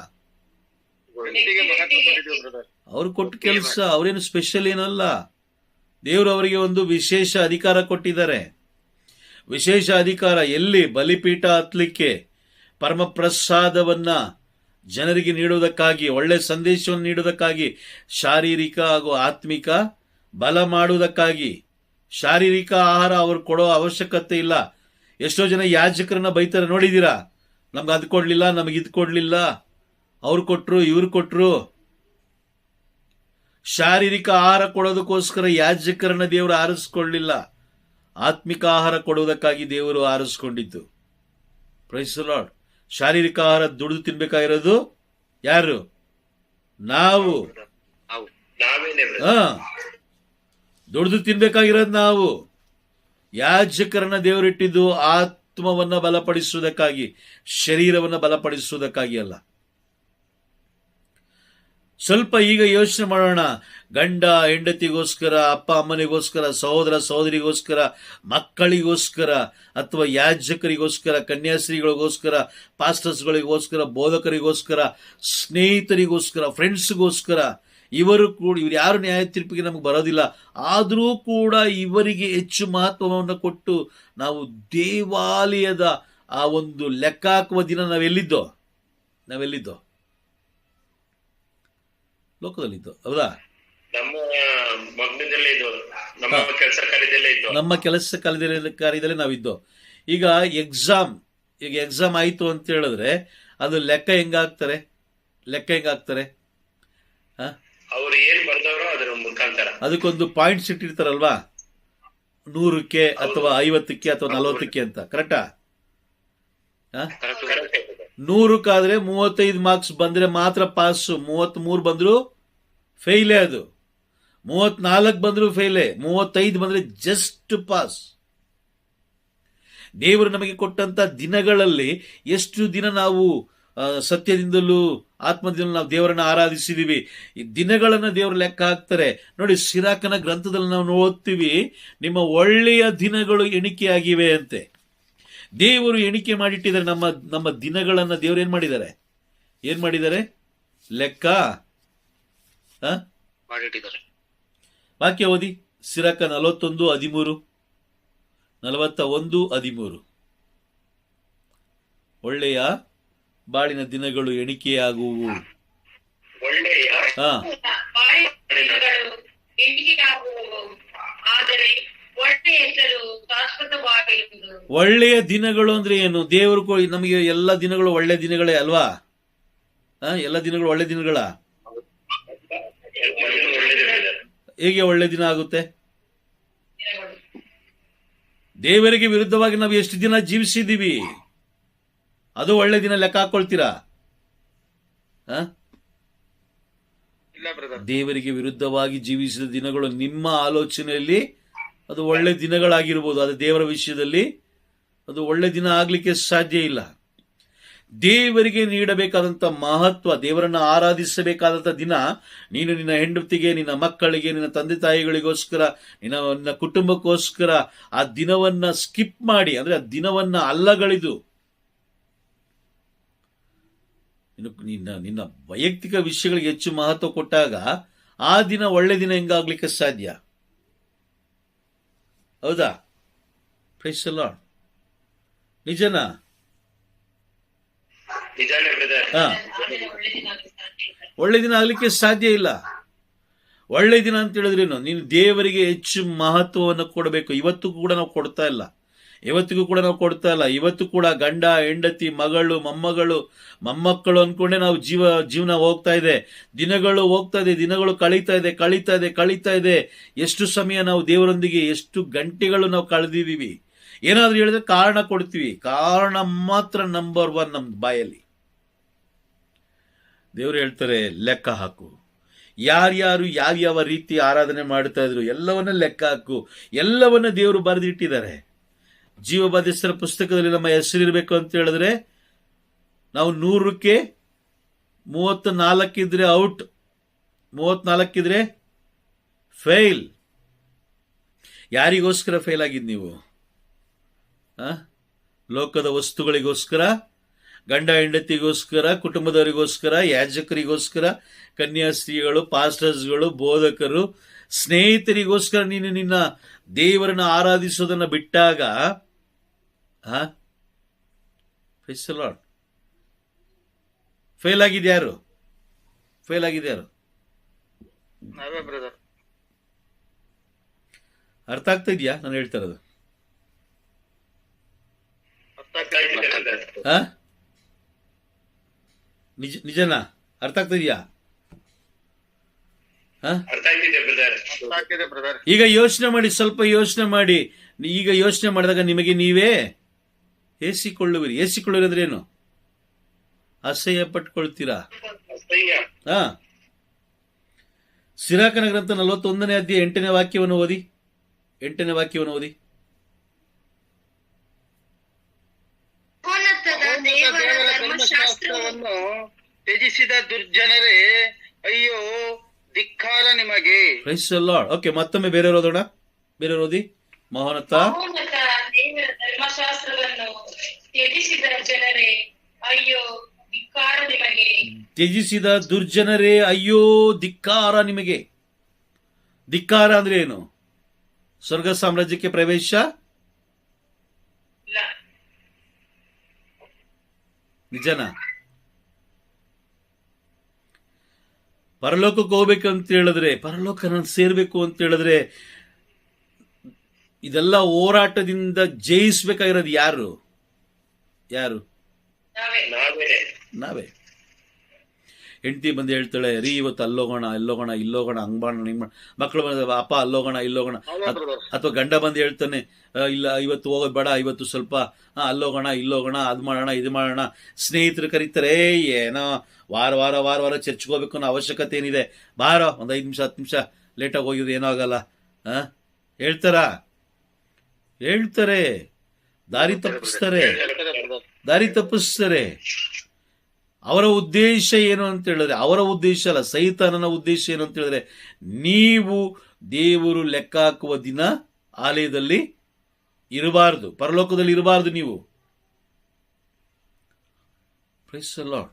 ಅವ್ರು ಕೊಟ್ಟ ಕೆಲಸ, ಅವ್ರೇನು ಸ್ಪೆಷಲ್ ಏನಲ್ಲ. ದೇವರು ಅವರಿಗೆ ಒಂದು ವಿಶೇಷ ಅಧಿಕಾರ ಕೊಟ್ಟಿದ್ದಾರೆ. ವಿಶೇಷ ಅಧಿಕಾರ ಎಲ್ಲಿ? ಬಲಿಪೀಠ ಹತ್ತಲಿಕ್ಕೆ, ಪರಮಪ್ರಸಾದವನ್ನ ಜನರಿಗೆ ನೀಡುವುದಕ್ಕಾಗಿ, ಒಳ್ಳೆ ಸಂದೇಶವನ್ನು ನೀಡುವುದಕ್ಕಾಗಿ, ಶಾರೀರಿಕ ಹಾಗೂ ಆತ್ಮಿಕ ಬಲ ಮಾಡುವುದಕ್ಕಾಗಿ. ಶಾರೀರಿಕ ಆಹಾರ ಅವರು ಕೊಡೋ ಅವಶ್ಯಕತೆ ಇಲ್ಲ. ಎಷ್ಟೋ ಜನ ಯಾಜಕರನ್ನ ಬೈತಾರೆ, ನೋಡಿದೀರಾ? ನಮ್ಗೆ ಅದು ಕೊಡ್ಲಿಲ್ಲ, ನಮಗೆ ಇದು ಕೊಡ್ಲಿಲ್ಲ, ಅವ್ರು ಕೊಟ್ರು, ಇವ್ರು ಕೊಟ್ರು. ಶಾರೀರಿಕ ಆಹಾರ ಕೊಡೋದಕ್ಕೋಸ್ಕರ ಯಾಜಕರನ್ನ ದೇವರು ಆರಿಸ್ಕೊಳ್ಳಿಲ್ಲ, ಆತ್ಮಿಕ ಆಹಾರ ಕೊಡುವುದಕ್ಕಾಗಿ ದೇವರು ಆರಿಸ್ಕೊಂಡಿದ್ದು. Price the lord. ಶಾರೀರಿಕ ಆಹಾರ ದುಡಿದು ತಿನ್ಬೇಕಾಗಿರೋದು ಯಾರು? ನಾವು. ದುಡಿದು ತಿನ್ಬೇಕಾಗಿರೋದು ನಾವು. ಯಾಜಕರನ್ನ ದೇವರಿಟ್ಟಿದ್ದು ಆತ್ಮವನ್ನ ಬಲಪಡಿಸುವುದಕ್ಕಾಗಿ, ಶರೀರವನ್ನ ಬಲಪಡಿಸುವುದಕ್ಕಾಗಿ ಅಲ್ಲ. ಸ್ವಲ್ಪ ಈಗ ಯೋಚನೆ ಮಾಡೋಣ. ಗಂಡ ಹೆಂಡತಿಗೋಸ್ಕರ, ಅಪ್ಪ ಅಮ್ಮನಿಗೋಸ್ಕರ, ಸಹೋದರ ಸಹೋದರಿಗೋಸ್ಕರ, ಮಕ್ಕಳಿಗೋಸ್ಕರ, ಅಥವಾ ಯಾಜಕರಿಗೋಸ್ಕರ, ಕನ್ಯಾಶ್ರೀಗಳಿಗೋಸ್ಕರ, ಪಾಸ್ಟರ್ಸ್ಗಳಿಗೋಸ್ಕರ, ಬೋಧಕರಿಗೋಸ್ಕರ, ಸ್ನೇಹಿತರಿಗೋಸ್ಕರ, ಫ್ರೆಂಡ್ಸ್ಗೋಸ್ಕರ, ಇವರು ಯಾರು ನ್ಯಾಯ ತೀರ್ಪಿಗೆ ನಮಗೆ ಬರೋದಿಲ್ಲ. ಆದರೂ ಕೂಡ ಇವರಿಗೆ ಹೆಚ್ಚು ಮಹತ್ವವನ್ನು ಕೊಟ್ಟು ನಾವು ದೇವಾಲಯದ ಆ ಒಂದು ಲೆಕ್ಕ ಹಾಕುವ ದಿನ ನಾವೆಲ್ಲಿದ್ದೋ? ಲೋಕದಲ್ಲಿದ್ದು. ಹೌದಾ? ನಮ್ಮ ಕೆಲಸ ಕಾರ್ಯದಲ್ಲೇ ನಾವಿದ್ದೋ. ಈಗ ಎಕ್ಸಾಮ್ ಆಯ್ತು ಅಂತ ಹೇಳಿದ್ರೆ ಅದು ಲೆಕ್ಕ ಹೆಂಗಾಗ್ತಾರೆ? ಅದಕ್ಕೊಂದು ಪಾಯಿಂಟ್ಸ್ ಇಟ್ಟಿರ್ತಾರಲ್ವಾ, 100ಕ್ಕೆ ಅಥವಾ 50ಕ್ಕೆ ಅಥವಾ 40ಕ್ಕೆ ಅಂತ. ಕರೆಕ್ಟಾ? 100ಕ್ಕಾದ್ರೆ 35 ಮಾರ್ಕ್ಸ್ ಬಂದ್ರೆ ಮಾತ್ರ ಪಾಸು. 33 ಬಂದ್ರು ಫೇಲೇ. ಅದು 34 ಬಂದ್ರು ಫೇಲೇ. 35 ಬಂದ್ರೆ ಜಸ್ಟ್ ಪಾಸ್. ದೇವರು ನಮಗೆ ಕೊಟ್ಟಂತ ದಿನಗಳಲ್ಲಿ ಎಷ್ಟು ದಿನ ನಾವು ಸತ್ಯದಿಂದಲೂ ಆತ್ಮದಿಂದಲೂ ನಾವು ದೇವರನ್ನ ಆರಾಧಿಸಿದೀವಿ. ಈ ದಿನಗಳನ್ನ ದೇವರು ಲೆಕ್ಕ ಹಾಕ್ತಾರೆ ನೋಡಿ. ಸಿರಾಕನ ಗ್ರಂಥದಲ್ಲಿ ನಾವು ಓದ್ತೀವಿ, ನಿಮ್ಮ ಒಳ್ಳೆಯ ದಿನಗಳು ಎಣಿಕೆಯಾಗಿವೆ ಅಂತೆ. ದೇವರು ಎಣಿಕೆ ಮಾಡಿಟ್ಟಿದ್ದಾರೆ ನಮ್ಮ ದಿನಗಳನ್ನ. ದೇವರು ಏನ್ ಮಾಡಿದ್ದಾರೆ? ಲೆಕ್ಕ ಮಾಡಿಟ್ಟಿದ್ದಾರೆ. ವಾಕ್ಯ ಓದಿ. ಸಿರಾಕ 41:13. 41:13. ಒಳ್ಳೆಯ ಬಾಳಿನ ದಿನಗಳು ಎಣಿಕೆಯಾಗುವು. ಒಳ್ಳೆಯ ದಿನಗಳು ಅಂದ್ರೆ ಏನು? ದೇವರು ನಮಗೆ ಎಲ್ಲ ದಿನಗಳು ಒಳ್ಳೆ ದಿನಗಳೇ ಅಲ್ವಾ? ಎಲ್ಲ ದಿನಗಳು ಒಳ್ಳೆ ದಿನಗಳ? ಹೇಗೆ ಒಳ್ಳೆ ದಿನ ಆಗುತ್ತೆ? ದೇವರಿಗೆ ವಿರುದ್ಧವಾಗಿ ನಾವು ಎಷ್ಟು ದಿನ ಜೀವಿಸಿದೀವಿ, ಅದು ಒಳ್ಳೆ ದಿನ ಲೆಕ್ಕ ಹಾಕೊಳ್ತೀರಾ? ಇಲ್ಲ ಬ್ರದರ್. ದೇವರಿಗೆ ವಿರುದ್ಧವಾಗಿ ಜೀವಿಸಿದ ದಿನಗಳು ನಿಮ್ಮ ಆಲೋಚನೆಯಲ್ಲಿ ಅದು ಒಳ್ಳೆ ದಿನಗಳಾಗಿರ್ಬೋದು, ಅದು ದೇವರ ವಿಷಯದಲ್ಲಿ ಅದು ಒಳ್ಳೆ ದಿನ ಆಗ್ಲಿಕ್ಕೆ ಸಾಧ್ಯ ಇಲ್ಲ. ದೇವರಿಗೆ ನೀಡಬೇಕಾದಂಥ ಮಹತ್ವ, ದೇವರನ್ನು ಆರಾಧಿಸಬೇಕಾದಂಥ ದಿನ, ನೀನು ನಿನ್ನ ಹೆಂಡತಿಗೆ, ನಿನ್ನ ಮಕ್ಕಳಿಗೆ, ನಿನ್ನ ತಂದೆ ತಾಯಿಗಳಿಗೋಸ್ಕರ, ನಿನ್ನ ಕುಟುಂಬಕ್ಕೋಸ್ಕರ ಆ ದಿನವನ್ನ ಸ್ಕಿಪ್ ಮಾಡಿ, ಅಂದ್ರೆ ಆ ದಿನವನ್ನ ಅಲ್ಲಗಳೆದು ನಿನ್ನ ವೈಯಕ್ತಿಕ ವಿಷಯಗಳಿಗೆ ಹೆಚ್ಚು ಮಹತ್ವ ಕೊಟ್ಟಾಗ ಆ ದಿನ ಒಳ್ಳೆ ದಿನ ಹೆಂಗಾಗ್ಲಿಕ್ಕೆ ಸಾಧ್ಯ? ಹೌದಾ? Praise the Lord. ನಿಜನಾ? ನಿಜಾನೇ ಬ್ರದರ್. ಒಳ್ಳೆ ದಿನ ಆಗ್ಲಿಕ್ಕೆ ಸಾಧ್ಯ ಇಲ್ಲ. ಒಳ್ಳೆ ದಿನ ಅಂತ ಹೇಳಿದ್ರೇನು? ನೀನು ದೇವರಿಗೆ ಹೆಚ್ಚು ಮಹತ್ವವನ್ನು ಕೊಡಬೇಕು. ಇವತ್ತು ಕೂಡ ನಾವು ಕೊಡ್ತಾ ಇಲ್ಲ. ಇವತ್ತು ಕೂಡ ಗಂಡ, ಹೆಂಡತಿ, ಮಗಳು, ಮೊಮ್ಮಕ್ಕಳು ಅನ್ಕೊಂಡೆ ನಾವು ಜೀವನ ಹೋಗ್ತಾ ಇದೆ. ದಿನಗಳು ಕಳೀತಾ ಇದೆ. ಎಷ್ಟು ಸಮಯ ನಾವು ದೇವರೊಂದಿಗೆ, ಎಷ್ಟು ಗಂಟೆಗಳು ನಾವು ಕಳೆದಿದ್ದೀವಿ. ಏನಾದ್ರೂ ಹೇಳಿದ್ರೆ ಕಾರಣ ಕೊಡ್ತೀವಿ. ಕಾರಣ ಮಾತ್ರ ನಂಬರ್ 1 ನಮ್ಮ ಬಾಯಲ್ಲಿ. ದೇವರು ಹೇಳ್ತಾರೆ, ಲೆಕ್ಕ ಹಾಕು. ಯಾರ್ಯಾರು ಯಾವ್ಯಾವ ರೀತಿ ಆರಾಧನೆ ಮಾಡ್ತಾ ಇದ್ರು ಎಲ್ಲವನ್ನ ಲೆಕ್ಕ ಹಾಕು. ಎಲ್ಲವನ್ನ ದೇವರು ಬರೆದಿಟ್ಟಿದ್ದಾರೆ. ಜೀವ ಬಾಧ್ಯಸ್ಥರ ಪುಸ್ತಕದಲ್ಲಿ ನಮ್ಮ ಹೆಸರಿರ್ಬೇಕು ಅಂತ ಹೇಳಿದ್ರೆ ನಾವು 100ಕ್ಕೆ 34 ಇದ್ರೆ ಔಟ್, 34 ಇದ್ರೆ ಫೇಲ್. ಯಾರಿಗೋಸ್ಕರ ಫೇಲ್ ಆಗಿದ್ ನೀವು? ಲೋಕದ ವಸ್ತುಗಳಿಗೋಸ್ಕರ, ಗಂಡ ಹೆಂಡತಿಗೋಸ್ಕರ, ಕುಟುಂಬದವರಿಗೋಸ್ಕರ, ಯಾಜಕರಿಗೋಸ್ಕರ, ಕನ್ಯಾಸ್ತ್ರೀಗಳು, ಪಾಸ್ಟರ್ಸ್ಗಳು, ಬೋಧಕರು, ಸ್ನೇಹಿತರಿಗೋಸ್ಕರ ನೀನು ನಿನ್ನ ದೇವರನ್ನು ಆರಾಧಿಸೋದನ್ನ ಬಿಟ್ಟಾಗ ಫೇಲ್ ಆಗಿದ್ಯಾರು? ಅರ್ಥ ಆಗ್ತಾ ಇದೆಯಾ ನಾನು ಹೇಳ್ತಾ ಇರೋದು? ನಿಜನಾ? ಅರ್ಥ ಆಗ್ತಾ ಇದೆಯಾ? ಈಗ ಯೋಚನೆ ಮಾಡಿ, ಸ್ವಲ್ಪ ಯೋಚನೆ ಮಾಡಿ. ಈಗ ಯೋಚನೆ ಮಾಡಿದಾಗ ನಿಮಗೆ ನೀವೇ ಏಸಿಕೊಳ್ಳುವಿರಿ. ಅಂದ್ರೆ ಏನು? ಅಸಹ್ಯ ಪಟ್ಕೊಳ್ತೀರಾ. ಸಿರಾಕನ ಗ್ರಂಥ 41ನೇ ಅಧ್ಯಾಯ 8ನೇ ವಾಕ್ಯವನ್ನು ಓದಿ. ದೇವರ ಧರ್ಮಶಾಸ್ತ್ರವನ್ನು ತ್ಯಜಿಸಿದ ದುರ್ಜನರೇ, ಅಯ್ಯೋ ಧಿಕ್ಕಾರ ನಿಮಗೆ. Price the lord. ಓಕೆ, ಮತ್ತೊಮ್ಮೆ ಬೇರೆ ಓದಿ. ಮಹೋನ್ನತ ದೇವರ ಧರ್ಮಶಾಸ್ತ್ರವನ್ನು ತ್ಯಜಿಸಿದ ಜನರೇ, ಅಯ್ಯೋ ಧಿಕ್ಕಾರ ನಿಮಗೆ. ತ್ಯಜಿಸಿದ ದುರ್ಜನರೇ, ಅಯ್ಯೋ ಧಿಕ್ಕಾರ ನಿಮಗೆ. ಧಿಕ್ಕಾರ ಅಂದ್ರೆ ಏನು? ಸ್ವರ್ಗ ಸಾಮ್ರಾಜ್ಯಕ್ಕೆ ಪ್ರವೇಶ ನಿಜನಾ? ಪರಲೋಕಕ್ಕೆ ಹೋಗ್ಬೇಕಂತ ಹೇಳಿದ್ರೆ, ಪರಲೋಕ ನಾನು ಸೇರ್ಬೇಕು ಅಂತ ಹೇಳಿದ್ರೆ, ಇದೆಲ್ಲ ಹೋರಾಟದಿಂದ ಜಯಿಸ್ಬೇಕಾಗಿರೋದು ಯಾರು? ನಾವೇ. ಹೆಂಡತಿ ಬಂದು ಹೇಳ್ತಾಳೆ, ರೀ ಇವತ್ತು ಅಲ್ಲೋಗೋಣ, ಇಲ್ಲೋಗೋಣ, ಹಂಗ್ ಮಾಡೋಣ, ಹಿಂಗ್ ಮಾಡೋಣ. ಮಕ್ಕಳು ಬಂದ, ಅಪ್ಪ ಅಲ್ಲೋಗೋಣ. ಅಥವಾ ಗಂಡ ಬಂದು ಹೇಳ್ತಾನೆ, ಇಲ್ಲ ಇವತ್ತು ಹೋಗೋದು ಬೇಡ, ಇವತ್ತು ಸ್ವಲ್ಪ ಅಲ್ಲೋಗೋಣ, ಇಲ್ಲೋಗೋಣ, ಅದು ಮಾಡೋಣ, ಇದು ಮಾಡೋಣ. ಸ್ನೇಹಿತರು ಕರೀತಾರೆ, ಏನೋ ವಾರ ಚರ್ಚ್ಗೆ ಹೋಗ್ಬೇಕು ಅನ್ನೋ ಅವಶ್ಯಕತೆ ಏನಿದೆ, ಬಾರೋ ಒಂದು 5 ನಿಮಿಷ 10 ನಿಮಿಷ ಲೇಟಾಗಿ ಹೋಗಿದ್ರೆ ಏನೋ ಆಗಲ್ಲ. ಹೇಳ್ತಾರೆ, ದಾರಿ ತಪ್ಪಿಸ್ತಾರೆ. ಅವರ ಉದ್ದೇಶ ಏನು ಅಂತ ಹೇಳಿದ್ರೆ, ಅವರ ಉದ್ದೇಶ ಅಲ್ಲ, ಸೈತಾನನ ಉದ್ದೇಶ ಏನು ಅಂತ ಹೇಳಿದ್ರೆ, ನೀವು ದೇವರು ಲೆಕ್ಕ ಹಾಕುವ ದಿನ ಆಲಯದಲ್ಲಿ ಇರಬಾರದು, ಪರಲೋಕದಲ್ಲಿ ಇರಬಾರದು ನೀವು. Praise the Lord.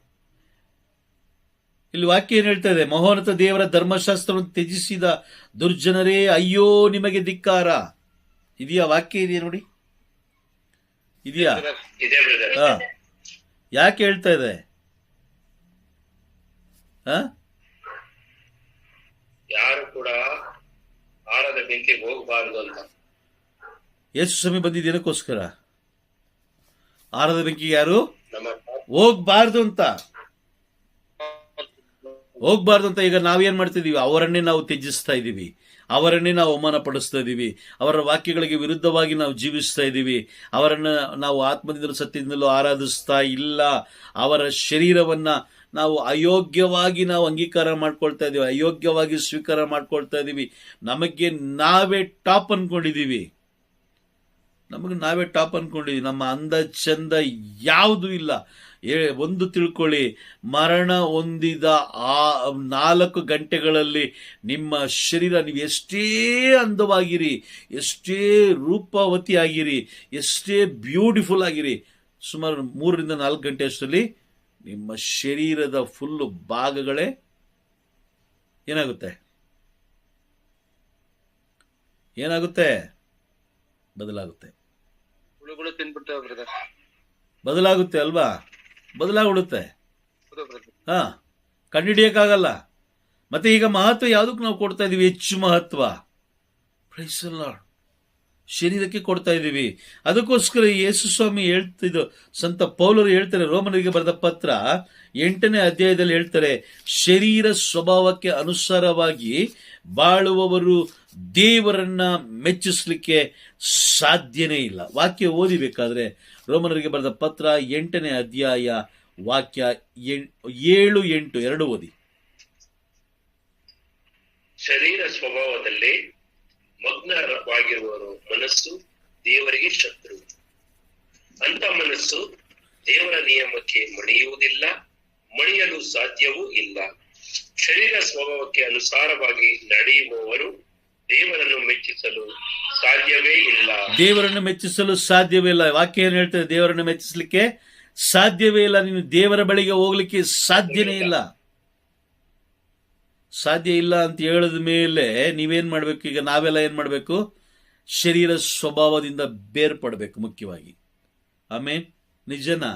ಇಲ್ಲಿ ವಾಕ್ಯ ಏನ್ ಹೇಳ್ತಾ ಇದೆ? ಮಹೋನ್ನತ ದೇವರ ಧರ್ಮಶಾಸ್ತ್ರವನ್ನು ತ್ಯಜಿಸಿದ ದುರ್ಜನರೇ, ಅಯ್ಯೋ ನಿಮಗೆ ಧಿಕ್ಕಾರ. ಇದೆಯಾ? ವಾಕ್ಯ ಇದೆಯಾ ನೋಡಿ, ಇದೆಯಾ? ಯಾಕೆ ಹೇಳ್ತಾ ಇದೆ? ಯಾರು ಕೂಡ ಆರದ ಬೆಂಕಿಗೆ ಹೋಗಬಾರದು ಅಂತ. ಯೇಸು ಸ್ವಾಮಿ ಬಂದಿದ್ದೇನಕ್ಕೋಸ್ಕರ? ಆರದ ಬೆಂಕಿಗೆ ಯಾರು ಹೋಗ್ಬಾರ್ದು ಅಂತ. ಈಗ ನಾವೇನ್ ಮಾಡ್ತಿದೀವಿ? ಅವರನ್ನೇ ನಾವು ತ್ಯಜಿಸ್ತಾ ಇದ್ದೀವಿ, ಅವರನ್ನೇ ನಾವು ಅವಮಾನ ಪಡಿಸ್ತಾ ಇದ್ದೀವಿ, ಅವರ ವಾಕ್ಯಗಳಿಗೆ ವಿರುದ್ಧವಾಗಿ ನಾವು ಜೀವಿಸ್ತಾ ಇದ್ದೀವಿ, ಅವರನ್ನ ನಾವು ಆತ್ಮದಿಂದಲೂ ಸತ್ಯದಿಂದಲೂ ಆರಾಧಿಸ್ತಾ ಇಲ್ಲ, ಅವರ ಶರೀರವನ್ನ ನಾವು ಅಯೋಗ್ಯವಾಗಿ ನಾವು ಅಂಗೀಕಾರ ಮಾಡ್ಕೊಳ್ತಾ ಇದ್ದೀವಿ, ಅಯೋಗ್ಯವಾಗಿ ಸ್ವೀಕಾರ ಮಾಡ್ಕೊಳ್ತಾ ಇದ್ದೀವಿ. ನಮಗೆ ನಾವೇ ಟಾಪ್ ಅನ್ಕೊಂಡಿದ್ದೀವಿ, ನಮಗೆ ನಾವೇ ಟಾಪ್ ಅನ್ಕೊಂಡಿದ್ದೀವಿ. ನಮ್ಮ ಅಂದ ಚಂದ ಯಾವುದೂ ಇಲ್ಲ. ಒಂದು ತಿಳ್ಕೊಳ್ಳಿ, ಮರಣ ಹೊಂದಿದ ಆ 4 ಗಂಟೆಗಳಲ್ಲಿ ನಿಮ್ಮ ಶರೀರ, ನೀವು ಎಷ್ಟೇ ಅಂದವಾಗಿರಿ, ಎಷ್ಟೇ ರೂಪವತಿ ಆಗಿರಿ, ಎಷ್ಟೇ ಬ್ಯೂಟಿಫುಲ್ ಆಗಿರಿ, ಸುಮಾರು 3 ರಿಂದ 4 ಗಂಟೆ ಅಷ್ಟರಲ್ಲಿ ನಿಮ್ಮ ಶರೀರದ ಫುಲ್ಲು ಭಾಗಗಳೇ ಏನಾಗುತ್ತೆ ಬದಲಾಗುತ್ತೆ. ಹುಳುಗಳು ತಿನ್ಬಿಡ್ತಾವೆ ಬ್ರದರ್. ಬದಲಾಗುತ್ತೆ ಅಲ್ವಾ? ಬದಲಾಗ್ಬಿಡುತ್ತೆ. ಹಾ, ಕಂಡುಹಿಡಿಯಕ್ಕಾಗಲ್ಲ. ಮತ್ತೆ ಈಗ ಮಹತ್ವ ಯಾವುದಕ್ಕೆ ನಾವು ಕೊಡ್ತಾ ಇದೀವಿ? ಹೆಚ್ಚು ಮಹತ್ವ ಪ್ರೈಸ್ ದಿ ಲಾರ್ಡ್ ಶರೀರಕ್ಕೆ ಕೊಡ್ತಾ ಇದ್ದೀವಿ. ಅದಕ್ಕೋಸ್ಕರ ಯೇಸು ಸ್ವಾಮಿ ಹೇಳ್ತಿದ್ದು, ಸಂತ ಪೌಲರು ಹೇಳ್ತಾರೆ, ರೋಮನರಿಗೆ ಬರೆದ ಪತ್ರ 8ನೇ ಅಧ್ಯಾಯದಲ್ಲಿ ಹೇಳ್ತಾರೆ, ಶರೀರ ಸ್ವಭಾವಕ್ಕೆ ಅನುಸಾರವಾಗಿ ಬಾಳುವವರು ದೇವರನ್ನ ಮೆಚ್ಚಿಸ್ಲಿಕ್ಕೆ ಸಾಧ್ಯನೇ ಇಲ್ಲ. ವಾಕ್ಯ ಓದಿಬೇಕಾದ್ರೆ ರೋಮನರಿಗೆ ಬರೆದ ಪತ್ರ 8ನೇ ಅಧ್ಯಾಯ ವಾಕ್ಯ 7-8 ಎರಡು ಓದಿ. ಶರೀರ ಸ್ವಭಾವದಲ್ಲಿ ಮಗ್ನವಾಗಿರುವರು ಮನಸ್ಸು ದೇವರಿಗೆ ಶತ್ರು. ಅಂತ ಮನಸ್ಸು ದೇವರ ನಿಯಮಕ್ಕೆ ಮಣಿಯುವುದಿಲ್ಲ, ಮಣಿಯಲು ಸಾಧ್ಯವೂ ಇಲ್ಲ. ಶರೀರ ಸ್ವಭಾವಕ್ಕೆ ಅನುಸಾರವಾಗಿ ನಡೆಯುವವರು ದೇವರನ್ನು ಮೆಚ್ಚಿಸಲು ಸಾಧ್ಯವೇ ಇಲ್ಲ. ದೇವರನ್ನು ಮೆಚ್ಚಿಸಲು ಸಾಧ್ಯವೇ ಇಲ್ಲ. ವಾಕ್ಯ ಏನು ಹೇಳ್ತದೆ? ದೇವರನ್ನು ಮೆಚ್ಚಿಸಲಿಕ್ಕೆ ಸಾಧ್ಯವೇ ಇಲ್ಲ. ನೀನು ದೇವರ ಬಳಿಗೆ ಹೋಗ್ಲಿಕ್ಕೆ ಸಾಧ್ಯನೇ ಇಲ್ಲ. ಸಾಧ್ಯ ಇಲ್ಲ ಅಂತ ಹೇಳಿದ ಮೇಲೆ ನೀವೇನ್ ಮಾಡ್ಬೇಕು? ಈಗ ನಾವೆಲ್ಲ ಏನ್ ಮಾಡ್ಬೇಕು? ಶರೀರ ಸ್ವಭಾವದಿಂದ ಬೇರ್ಪಡಬೇಕು ಮುಖ್ಯವಾಗಿ. ಆಮೇನ್. ನಿಜನಾ?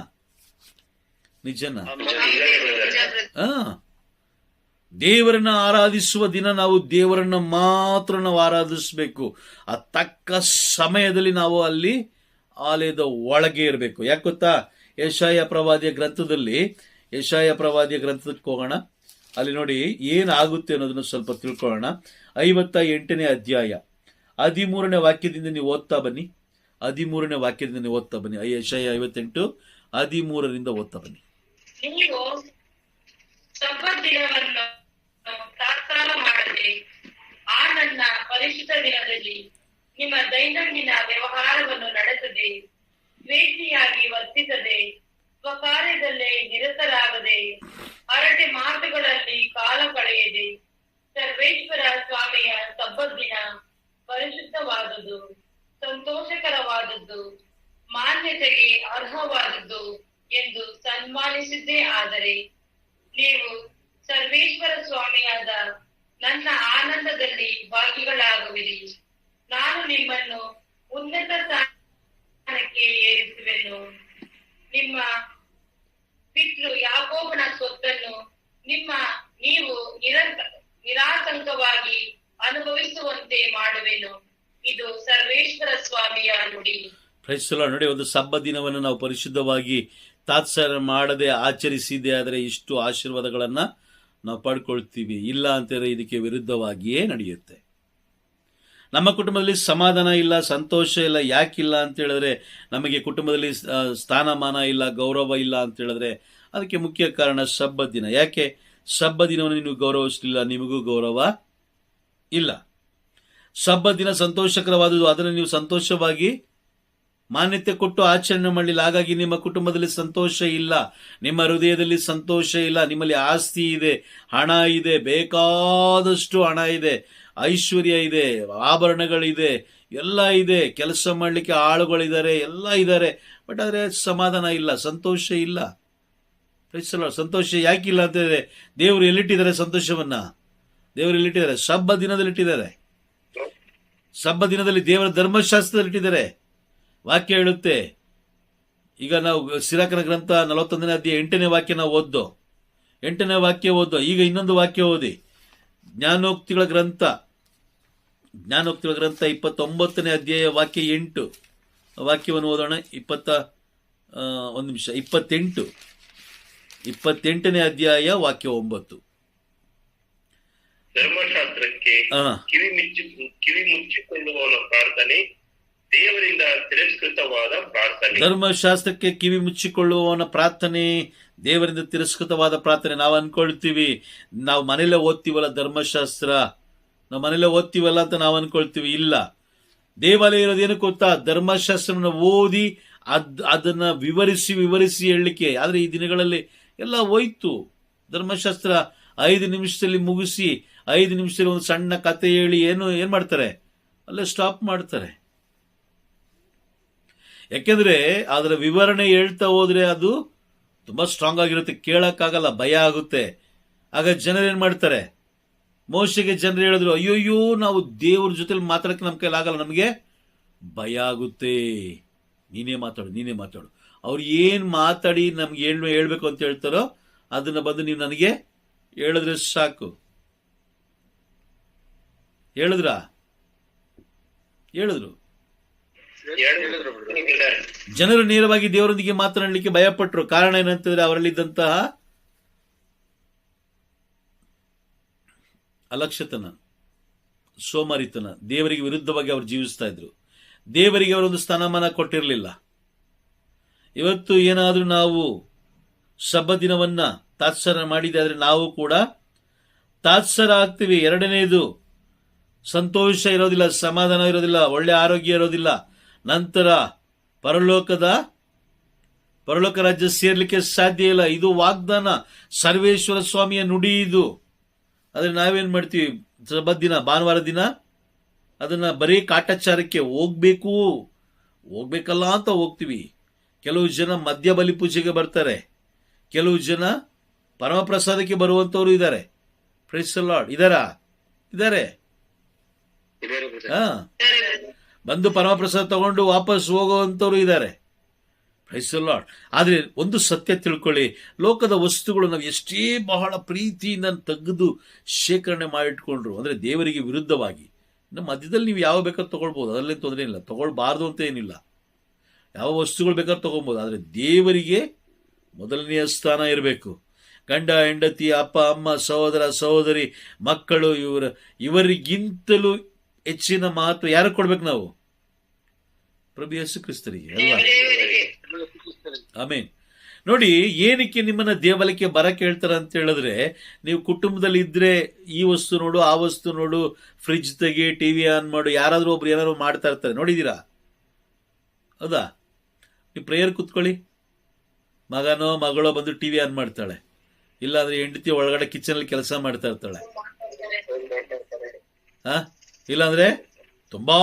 ದೇವರನ್ನ ಆರಾಧಿಸುವ ದಿನ ನಾವು ದೇವರನ್ನ ಮಾತ್ರ ನಾವು ಆರಾಧಿಸಬೇಕು. ಆ ತಕ್ಕ ಸಮಯದಲ್ಲಿ ನಾವು ಅಲ್ಲಿ ಆಲಯದ ಒಳಗೆ ಇರಬೇಕು. ಯಾಕೆ ಗೊತ್ತಾ? ಯೆಶಾಯ ಪ್ರವಾದಿಯ ಗ್ರಂಥದಕ್ಕೆ ಹೋಗೋಣ. ಅಲ್ಲಿ ನೋಡಿ ಏನಾಗುತ್ತೆ ಅನ್ನೋದನ್ನು ಸ್ವಲ್ಪ ತಿಳ್ಕೊಳ್ಳೋಣ. 58ನೇ ಅಧ್ಯಾಯ 13ನೇ ವಾಕ್ಯದಿಂದ ನೀವು ಓದ್ತಾ ಬನ್ನಿ. 13ನೇ ವಾಕ್ಯದಿಂದ ನೀವು ಓದ್ತಾ ಬನ್ನಿ. ಯೆಶಾಯ 58 13ರಿಂದ ಓದ್ತಾ ಬನ್ನಿ. ನೀವು ಸಬ್ಬತ್ ದಿನವನ್ನು ತಾತ್ಕಾಲ ಮಾಡದೆ ಆ ನನ್ನ ಪರಿಶುದ್ಧ ದಿನದಲ್ಲಿ ನಿಮ್ಮ ದೈನಂದಿನ ವ್ಯವಹಾರವನ್ನು ನಡೆಸದೆ, ದ್ವೇಷಿಯಾಗಿ ವರ್ತಿಸದೆ, ಸ್ವಕಾರ್ಯದಲ್ಲೇ ನಿರತರಾಗದೆ, ಹರಟೆ ಮಾತುಗಳಲ್ಲಿ ಕಾಲ ಕಳೆಯದೆ, ಸರ್ವೇಶ್ವರ ಸ್ವಾಮಿಯ ಸಬ್ಬತ್ ದಿನ ಪರಿಶುದ್ಧವಾದುದು, ಸಂತೋಷಕರವಾದದ್ದು, ಮಾನ್ಯತೆಗೆ ಅರ್ಹವಾದದ್ದು ಎಂದು ಸನ್ಮಾನಿಸಿದ್ದೇ ಆದರೆ, ನೀವು ಸರ್ವೇಶ್ವರ ಸ್ವಾಮಿಯಾದ ನನ್ನ ಆನಂದದಲ್ಲಿ ಭಾಗಿಗಳಾಗುವಿರಿ. ನಾನು ನಿಮ್ಮನ್ನು ಉನ್ನತ ಸ್ಥಾನಕ್ಕೆ ಏರಿಸುವೆನು. ನಿಮ್ಮ ಪಿತೃ ಯಾಕೋಬನ ಸ್ವತ್ತನ್ನು ನೀವು ನಿರಾತಂಕವಾಗಿ ಅನುಭವಿಸುವಂತೆ ಮಾಡುವೆನು. ಇದು ಸರ್ವೇಶ್ವರ ಸ್ವಾಮಿಯ ನುಡಿ. Praise the Lord. ನೋಡಿ, ಒಂದು ಸಬ್ಬತ್ ದಿನವನ್ನು ನಾವು ಪರಿಶುದ್ಧವಾಗಿ ತಾತ್ಸಾರ ಮಾಡದೆ ಆಚರಿಸಿದೆ ಆದರೆ ಇಷ್ಟು ಆಶೀರ್ವಾದಗಳನ್ನ ನಾವು ಪಡ್ಕೊಳ್ತೀವಿ. ಇಲ್ಲ ಅಂತಂದ್ರೆ ಇದಕ್ಕೆ ವಿರುದ್ಧವಾಗಿಯೇ ನಡೆಯುತ್ತೆ. ನಮ್ಮ ಕುಟುಂಬದಲ್ಲಿ ಸಮಾಧಾನ ಇಲ್ಲ, ಸಂತೋಷ ಇಲ್ಲ. ಯಾಕಿಲ್ಲ ಅಂತ ಹೇಳಿದ್ರೆ, ನಮಗೆ ಕುಟುಂಬದಲ್ಲಿ ಸ್ಥಾನಮಾನ ಇಲ್ಲ, ಗೌರವ ಇಲ್ಲ ಅಂತ ಹೇಳಿದ್ರೆ ಅದಕ್ಕೆ ಮುಖ್ಯ ಕಾರಣ ಸಬ್ಬತ್ ದಿನ. ಯಾಕೆ ಸಬ್ಬತ್ ದಿನವನ್ನು ನೀವು ಗೌರವಿಸಲಿಲ್ಲ? ನಿಮಗೂ ಗೌರವ ಇಲ್ಲ. ಸಬ್ಬತ್ ದಿನ ಸಂತೋಷಕರವಾದುದು, ಅದನ್ನು ನೀವು ಸಂತೋಷವಾಗಿ ಮಾನ್ಯತೆ ಕೊಟ್ಟು ಆಚರಣೆ ಮಾಡಲಿಲ್ಲ. ಹಾಗಾಗಿ ನಿಮ್ಮ ಕುಟುಂಬದಲ್ಲಿ ಸಂತೋಷ ಇಲ್ಲ, ನಿಮ್ಮ ಹೃದಯದಲ್ಲಿ ಸಂತೋಷ ಇಲ್ಲ. ನಿಮ್ಮಲ್ಲಿ ಆಸ್ತಿ ಇದೆ, ಹಣ ಇದೆ, ಬೇಕಾದಷ್ಟು ಹಣ ಇದೆ, ಐಶ್ವರ್ಯ ಇದೆ, ಆಭರಣಗಳಿದೆ, ಎಲ್ಲ ಇದೆ, ಕೆಲಸ ಮಾಡಲಿಕ್ಕೆ ಆಳುಗಳಿದ್ದಾರೆ, ಎಲ್ಲ ಇದ್ದಾರೆ. ಬಟ್ ಆದರೆ ಸಮಾಧಾನ ಇಲ್ಲ, ಸಂತೋಷ ಇಲ್ಲ. ಸಂತೋಷ ಯಾಕಿಲ್ಲ ಅಂತಂದ್ರೆ, ದೇವರು ಎಲ್ಲಿಟ್ಟಿದ್ದಾರೆ ಸಂತೋಷವನ್ನ? ದೇವರು ಎಲ್ಲಿಟ್ಟಿದ್ದಾರೆ? ಸಬ್ಬತ್ ದಿನದಲ್ಲಿ ಇಟ್ಟಿದ್ದಾರೆ. ಸಬ್ಬತ್ ದಿನದಲ್ಲಿ ದೇವರ ಧರ್ಮಶಾಸ್ತ್ರದಲ್ಲಿ ಇಟ್ಟಿದ್ದಾರೆ. ವಾಕ್ಯ ಹೇಳುತ್ತೆ. ಈಗ ನಾವು ಸಿರಾಕನ ಗ್ರಂಥ 41ನೇ ಅಧ್ಯಾಯ 8ನೇ ವಾಕ್ಯ ನಾವು ಓದ್ದೋ. 8ನೇ ವಾಕ್ಯ ಓದೋ. ಈಗ ಇನ್ನೊಂದು ವಾಕ್ಯ ಓದಿ. ಜ್ಞಾನೋಕ್ತಿಗಳ ಗ್ರಂಥ 29ನೇ ಅಧ್ಯಾಯ ವಾಕ್ಯ 8 ವಾಕ್ಯವನ್ನು ಓದೋಣ. 28ನೇ ಅಧ್ಯಾಯ ವಾಕ್ಯ 9. ಧರ್ಮಶಾಸ್ತ್ರಕ್ಕೆ ಕಿವಿ ಮುಚ್ಚಿಕೊಳ್ಳುವವನ ಪ್ರಾರ್ಥನೆ ದೇವರಿಂದ ತಿರಸ್ಕೃತವಾದ ಪ್ರಾರ್ಥನೆ. ಧರ್ಮಶಾಸ್ತ್ರಕ್ಕೆ ಕಿವಿ ಮುಚ್ಚಿಕೊಳ್ಳುವವನ ಪ್ರಾರ್ಥನೆ ದೇವರಿಂದ ತಿರಸ್ಕೃತವಾದ ಪ್ರಾರ್ಥನೆ. ನಾವು ಅನ್ಕೊಳ್ತೀವಿ, ನಾವು ಮನೇಲೆ ಓದ್ತೀವಲ್ಲ ಧರ್ಮಶಾಸ್ತ್ರ, ನಾವು ಮನೇಲೆ ಓದ್ತೀವಲ್ಲ ಅಂತ ನಾವು ಅನ್ಕೊಳ್ತೀವಿ. ಇಲ್ಲ, ದೇವಾಲಯ ಇರೋದೇನು ಗೊತ್ತಾ? ಧರ್ಮಶಾಸ್ತ್ರವನ್ನು ಓದಿ ಅದನ್ನ ವಿವರಿಸಿ ಹೇಳಲಿಕ್ಕೆ. ಆದ್ರೆ ಈ ದಿನಗಳಲ್ಲಿ ಎಲ್ಲ ಹೋಯ್ತು. ಧರ್ಮಶಾಸ್ತ್ರ 5 ನಿಮಿಷದಲ್ಲಿ ಮುಗಿಸಿ 5 ನಿಮಿಷದಲ್ಲಿ ಒಂದು ಸಣ್ಣ ಕತೆ ಹೇಳಿ ಏನ್ ಮಾಡ್ತಾರೆ, ಅಲ್ಲೇ ಸ್ಟಾಪ್ ಮಾಡ್ತಾರೆ. ಯಾಕೆಂದ್ರೆ ಅದರ ವಿವರಣೆ ಹೇಳ್ತಾ ಹೋದ್ರೆ ಅದು ತುಂಬಾ ಸ್ಟ್ರಾಂಗ್ ಆಗಿರುತ್ತೆ, ಕೇಳಕ್ಕಾಗಲ್ಲ, ಭಯ ಆಗುತ್ತೆ. ಆಗ ಜನರು ಏನ್ ಮಾಡ್ತಾರೆ, ಮೋಶೆಗೆ ಜನರು ಹೇಳಿದ್ರು, ಅಯ್ಯೋಯ್ಯೋ ನಾವು ದೇವ್ರ ಜೊತೆಲಿ ಮಾತಾಡಕ್ಕೆ ನಮ್ಮ ಕೈಲಾಗಲ್ಲ, ನಮಗೆ ಭಯ ಆಗುತ್ತೆ, ನೀನೇ ಮಾತಾಡು. ಅವ್ರು ಏನ್ ಮಾತಾಡಿ ನಮ್ಗೆ ಹೇಳ್ಬೇಕು ಅಂತ ಹೇಳ್ತಾರೋ ಅದನ್ನ ಬಂದು ನೀವು ನನಗೆ ಹೇಳಿದ್ರೆ ಸಾಕು. ಹೇಳಿದ್ರು. ಜನರು ನೇರವಾಗಿ ದೇವರೊಂದಿಗೆ ಮಾತನಾಡಲಿಕ್ಕೆ ಭಯಪಟ್ಟರು. ಕಾರಣ ಏನಂತಂದ್ರೆ ಅವರಲ್ಲಿದ್ದಂತಹ ಅಲಕ್ಷ್ಯತನ, ಸೋಮಾರಿತನ, ದೇವರಿಗೆ ವಿರುದ್ಧವಾಗಿ ಅವರು ಜೀವಿಸ್ತಾ ಇದ್ರು. ದೇವರಿಗೆ ಅವರೊಂದು ಸ್ಥಾನಮಾನ ಕೊಟ್ಟಿರಲಿಲ್ಲ. ಇವತ್ತು ಏನಾದ್ರೂ ನಾವು ಸಬ್ಬತ್ ದಿನವನ್ನ ತಾತ್ಸಾರ ಮಾಡಿದೆ ಆದ್ರೆ ನಾವು ಕೂಡ ತಾತ್ಸಾರ ಆಗ್ತೀವಿ. ಎರಡನೇದು, ಸಂತೋಷ ಇರೋದಿಲ್ಲ, ಸಮಾಧಾನ ಇರೋದಿಲ್ಲ, ಒಳ್ಳೆ ಆರೋಗ್ಯ ಇರೋದಿಲ್ಲ. ನಂತರ ಪರಲೋಕ ರಾಜ್ಯ ಸೇರ್ಲಿಕ್ಕೆ ಸಾಧ್ಯ ಇಲ್ಲ. ಇದು ವಾಗ್ದಾನ, ಸರ್ವೇಶ್ವರ ಸ್ವಾಮಿಯ ನುಡಿ ಇದು. ಆದ್ರೆ ನಾವೇನ್ ಮಾಡ್ತೀವಿ, ಸಬ್ಬತ್ ದಿನ, ಭಾನುವಾರ ದಿನ ಅದನ್ನ ಬರೀ ಕಾಟಾಚಾರಕ್ಕೆ ಹೋಗ್ಬೇಕಲ್ಲ ಅಂತ ಹೋಗ್ತೀವಿ. ಕೆಲವು ಜನ ಮದ್ಯ ಬಲಿ ಪೂಜೆಗೆ ಬರ್ತಾರೆ, ಕೆಲವು ಜನ ಪರಮಪ್ರಸಾದಕ್ಕೆ ಬರುವಂತವ್ರು ಇದ್ದಾರೆ. Praise the Lord. ಇದಾರೆ. ಬಂದು ಪರಮಪ್ರಸಾದ ತಗೊಂಡು ವಾಪಸ್ ಹೋಗುವಂತವ್ರು ಇದ್ದಾರೆ. Praise the Lord. ಆದ್ರೆ ಒಂದು ಸತ್ಯ ತಿಳ್ಕೊಳ್ಳಿ, ಲೋಕದ ವಸ್ತುಗಳು ನಾವು ಎಷ್ಟೇ ಬಹಳ ಪ್ರೀತಿಯಿಂದ ತೆಗೆದು ಶೇಖರಣೆ ಮಾಡಿಟ್ಕೊಂಡ್ರು ಅಂದ್ರೆ ದೇವರಿಗೆ ವಿರುದ್ಧವಾಗಿ, ನಮ್ಮ ಮಧ್ಯದಲ್ಲಿ ನೀವು ಯಾವ ಬೇಕಾದ್ರೂ ತಗೊಳ್ಬಹುದು, ಅದರಲ್ಲೇನು ತೊಂದರೆ ಇಲ್ಲ, ತಗೊಳ್ಬಾರ್ದು ಅಂತ ಏನಿಲ್ಲ. ಯಾವ ವಸ್ತುಗಳು ಬೇಕಾದ್ರೂ ತಗೊಳ್ಬಹುದು. ಆದ್ರೆ ದೇವರಿಗೆ ಮೊದಲನೆಯ ಸ್ಥಾನ ಇರಬೇಕು. ಗಂಡ ಹೆಂಡತಿ, ಅಪ್ಪ ಅಮ್ಮ, ಸಹೋದರ ಸಹೋದರಿ, ಮಕ್ಕಳು, ಇವರಿಗಿಂತಲೂ ಹೆಚ್ಚಿನ ಮಹತ್ವ ಯಾರು ಕೊಡ್ಬೇಕು? ನಾವು ಪ್ರಭು ಯೇಸು ಕ್ರಿಸ್ತರಿಗೆ ಅಲ್ವಾ? ಆಮೇನ್. ನೋಡಿ, ಏನಕ್ಕೆ ನಿಮ್ಮನ್ನ ದೇವಾಲಯಕ್ಕೆ ಬರಕ್ಕೆ ಹೇಳ್ತಾರ ಅಂತ ಹೇಳಿದ್ರೆ, ನೀವು ಕುಟುಂಬದಲ್ಲಿ ಇದ್ರೆ ಈ ವಸ್ತು ನೋಡು, ಆ ವಸ್ತು ನೋಡು, ಫ್ರಿಡ್ಜ್ ತೆಗಿ, ಟಿವಿ ಆನ್ ಮಾಡು, ಯಾರಾದ್ರೂ ಒಬ್ರು ಏನಾದ್ರು ಮಾಡ್ತಾ ಇರ್ತಾರೆ, ನೋಡಿದೀರಾ? ಹೌದಾ? ನೀವು ಪ್ರೇಯರ್ ಕುತ್ಕೊಳ್ಳಿ, ಮಗನೋ ಮಗಳೋ ಬಂದು ಟಿವಿ ಆನ್ ಮಾಡ್ತಾಳೆ, ಇಲ್ಲಾಂದ್ರೆ ಹೆಂಡತಿ ಒಳಗಡೆ ಕಿಚನ್ ಅಲ್ಲಿ ಕೆಲಸ ಮಾಡ್ತಾ ಇರ್ತಾಳೆ, ಇಲ್ಲಾಂದ್ರೆ ತುಂಬಾ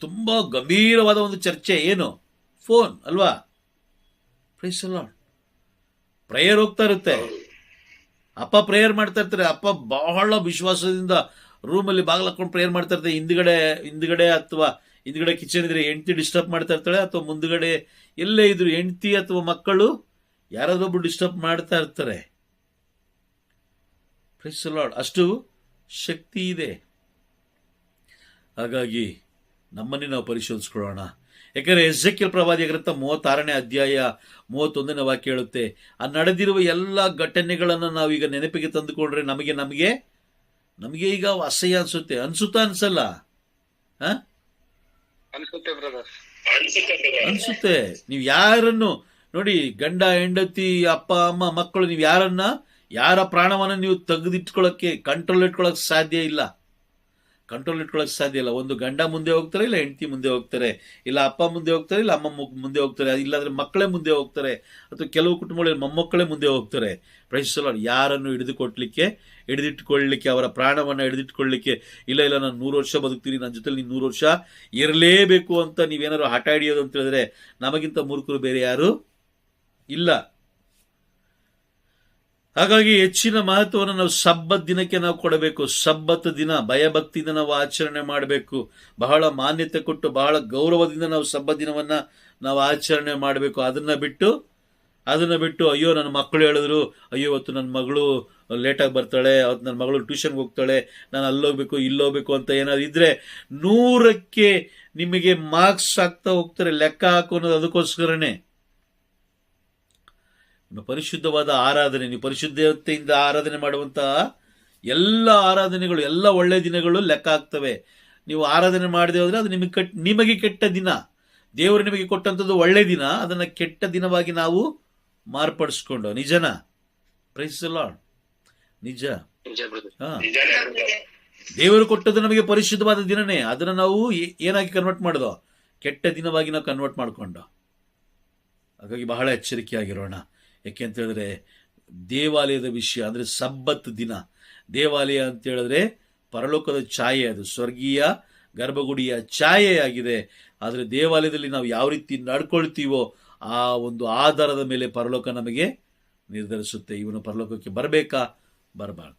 ತುಂಬಾ ಗಂಭೀರವಾದ ಒಂದು ಚರ್ಚೆ, ಏನು, ಫೋನ್ ಅಲ್ವಾ? Price the lord. ಪ್ರೇಯರ್ ಹೋಗ್ತಾ ಇರುತ್ತೆ, ಅಪ್ಪ ಪ್ರೇಯರ್ ಮಾಡ್ತಾ ಇರ್ತಾರೆ. ಅಪ್ಪ ಬಹಳ ವಿಶ್ವಾಸದಿಂದ ರೂಮಲ್ಲಿ ಬಾಗಿಲು ಹಾಕೊಂಡು ಪ್ರೇಯರ್ ಮಾಡ್ತಾ ಇರ್ತಾರೆ. ಹಿಂದ್ಗಡೆ ಅಥವಾ ಹಿಂದ್ಗಡೆ ಕಿಚನ್ ಇದ್ರೆ ಹೆಂಡತಿ ಡಿಸ್ಟರ್ಬ್ ಮಾಡ್ತಾ ಇರ್ತಾಳೆ, ಅಥವಾ ಮುಂದ್ಗಡೆ ಎಲ್ಲೇ ಇದ್ರು ಹೆಂಡತಿ ಅಥವಾ ಮಕ್ಕಳು ಯಾರಾದ್ರೊಬ್ರು ಡಿಸ್ಟರ್ಬ್ ಮಾಡ್ತಾ ಇರ್ತಾರೆ. Praise the Lord. ಅಷ್ಟು ಶಕ್ತಿ ಇದೆ. ಹಾಗಾಗಿ ನಮ್ಮನ್ನೇ ನಾವು ಪರಿಶೋಧಿಸ್ಕೊಳ್ಳೋಣ. ಯಾಕಂದ್ರೆ ಎಜೆಕಿಯೇಲ್ ಪ್ರವಾದಿಯ ಗ್ರಂಥ 36ನೇ ಅಧ್ಯಾಯ 31ನೇ ವಾಕ್ಯ ಹೇಳುತ್ತೆ, ಆ ನಡೆದಿರುವ ಎಲ್ಲ ಘಟನೆಗಳನ್ನು ನಾವೀಗ ನೆನಪಿಗೆ ತಂದುಕೊಂಡ್ರೆ ನಮಗೆ ಈಗ ಅಸಹ್ಯ ಅನ್ಸಲ್ಲ? ಅನ್ಸುತ್ತೆ. ನೀವು ಯಾರನ್ನು ನೋಡಿ, ಗಂಡ ಹೆಂಡತಿ, ಅಪ್ಪ ಅಮ್ಮ, ಮಕ್ಕಳು, ನೀವು ಯಾರ ಪ್ರಾಣವನ್ನು ನೀವು ತೆಗೆದಿಟ್ಕೊಳ್ಳಕ್ಕೆ ಕಂಟ್ರೋಲ್ ಇಟ್ಕೊಳ್ಳಕ್ ಸಾಧ್ಯ ಇಲ್ಲ. ಒಂದು ಗಂಡ ಮುಂದೆ ಹೋಗ್ತಾರೆ, ಇಲ್ಲ ಹೆಂಡತಿ ಮುಂದೆ ಹೋಗ್ತಾರೆ, ಇಲ್ಲ ಅಪ್ಪ ಮುಂದೆ ಹೋಗ್ತಾರೆ, ಇಲ್ಲ ಅಮ್ಮ ಮುಂದೆ ಹೋಗ್ತಾರೆ, ಇಲ್ಲಾಂದ್ರೆ ಮಕ್ಕಳೇ ಮುಂದೆ ಹೋಗ್ತಾರೆ, ಅಥವಾ ಕೆಲವು ಕುಟುಂಬಗಳಲ್ಲಿ ಮೊಮ್ಮಕ್ಕಳೇ ಮುಂದೆ ಹೋಗ್ತಾರೆ. Praise the Lord. ಯಾರನ್ನು ಹಿಡಿದಿಟ್ಟುಕೊಳ್ಳಲಿಕ್ಕೆ, ಅವರ ಪ್ರಾಣವನ್ನ ಹಿಡಿದಿಟ್ಕೊಳ್ಳಲಿಕ್ಕೆ, ಇಲ್ಲ ನಾನು 100 ವರ್ಷ ಬದುಕ್ತೀನಿ, ನನ್ನ ಜೊತೆ ನೀನು 100 ವರ್ಷ ಇರಲೇಬೇಕು ಅಂತ ನೀವೇನಾದ್ರು ಹಠ ಹಿಡಿಯೋದು ಅಂತ ಹೇಳಿದ್ರೆ ನಮಗಿಂತ ಮೂರ್ಖರು ಬೇರೆ ಯಾರು ಇಲ್ಲ. ಹಾಗಾಗಿ ಹೆಚ್ಚಿನ ಮಹತ್ವವನ್ನು ನಾವು ಸಬ್ಬತ್ ದಿನಕ್ಕೆ ನಾವು ಕೊಡಬೇಕು. ಸಬ್ಬತ್ ದಿನ ಭಯಭಕ್ತಿಯಿಂದ ನಾವು ಆಚರಣೆ ಮಾಡಬೇಕು. ಬಹಳ ಮಾನ್ಯತೆ ಕೊಟ್ಟು, ಬಹಳ ಗೌರವದಿಂದ ನಾವು ಸಬ್ಬತ್ ದಿನವನ್ನ ನಾವು ಆಚರಣೆ ಮಾಡಬೇಕು. ಅದನ್ನ ಬಿಟ್ಟು ಅಯ್ಯೋ ನನ್ನ ಮಕ್ಕಳು ಹೇಳಿದ್ರು, ಅಯ್ಯೋ ಇವತ್ತು ನನ್ನ ಮಗಳು ಲೇಟಾಗಿ ಬರ್ತಾಳೆ, ಅವತ್ತು ನನ್ನ ಮಗಳು ಟ್ಯೂಷನ್ಗೆ ಹೋಗ್ತಾಳೆ, ನಾನು ಅಲ್ಲೋಗ್ಬೇಕು ಇಲ್ಲೋಗ್ಬೇಕು ಅಂತ ಏನಾದ್ರು ಇದ್ರೆ 100ಕ್ಕೆ ನಿಮಗೆ ಮಾರ್ಕ್ಸ್ ಆಗ್ತಾ ಹೋಗ್ತಾರೆ. ಲೆಕ್ಕ ಹಾಕೋದು ಅದಕ್ಕೋಸ್ಕರನೇ. ನಿಮ್ಮ ಪರಿಶುದ್ಧವಾದ ಆರಾಧನೆ, ನೀವು ಪರಿಶುದ್ಧತೆಯಿಂದ ಆರಾಧನೆ ಮಾಡುವಂತಹ ಎಲ್ಲ ಆರಾಧನೆಗಳು, ಎಲ್ಲ ಒಳ್ಳೆ ದಿನಗಳು ಲೆಕ್ಕ ಆಗ್ತವೆ. ನೀವು ಆರಾಧನೆ ಮಾಡದೆ ಹೋದ್ರೆ ಅದು ನಿಮಗೆ ಕೆಟ್ಟ ದಿನ. ದೇವರು ನಿಮಗೆ ಕೊಟ್ಟಂಥದ್ದು ಒಳ್ಳೆ ದಿನ, ಅದನ್ನ ಕೆಟ್ಟ ದಿನವಾಗಿ ನಾವು ಮಾರ್ಪಡಿಸ್ಕೊಂಡು. ನಿಜನಾ? Praise the Lord. ನಿಜ. ನಿಜ ಬ್ರದರ್. ಹಾ, ದೇವರು ಕೊಟ್ಟದ್ದು ನಮಗೆ ಪರಿಶುದ್ಧವಾದ ದಿನನೇ. ಅದನ್ನು ನಾವು ಏನಾಗಿ ಕನ್ವರ್ಟ್ ಮಾಡೋದು? ಕೆಟ್ಟ ದಿನವಾಗಿ ನಾವು ಕನ್ವರ್ಟ್ ಮಾಡಿಕೊಂಡು. ಹಾಗಾಗಿ ಬಹಳ ಎಚ್ಚರಿಕೆಯಾಗಿರೋಣ. ಯಾಕೆ ಅಂತ ಹೇಳಿದ್ರೆ ದೇವಾಲಯದ ವಿಷಯ ಅಂದರೆ ಸಬ್ಬತ್ ದಿನ. ದೇವಾಲಯ ಅಂತ ಹೇಳಿದ್ರೆ ಪರಲೋಕದ ಛಾಯೆ, ಅದು ಸ್ವರ್ಗೀಯ ಗರ್ಭಗುಡಿಯ ಛಾಯೆಯಾಗಿದೆ. ಆದರೆ ದೇವಾಲಯದಲ್ಲಿ ನಾವು ಯಾವ ರೀತಿ ನಡ್ಕೊಳ್ತೀವೋ ಆ ಒಂದು ಆಧಾರದ ಮೇಲೆ ಪರಲೋಕ ನಮಗೆ ನಿರ್ಧರಿಸುತ್ತೆ. ಇವನು ಪರಲೋಕಕ್ಕೆ ಬರಬೇಕಾ, ಬರಬಾರ್ದ.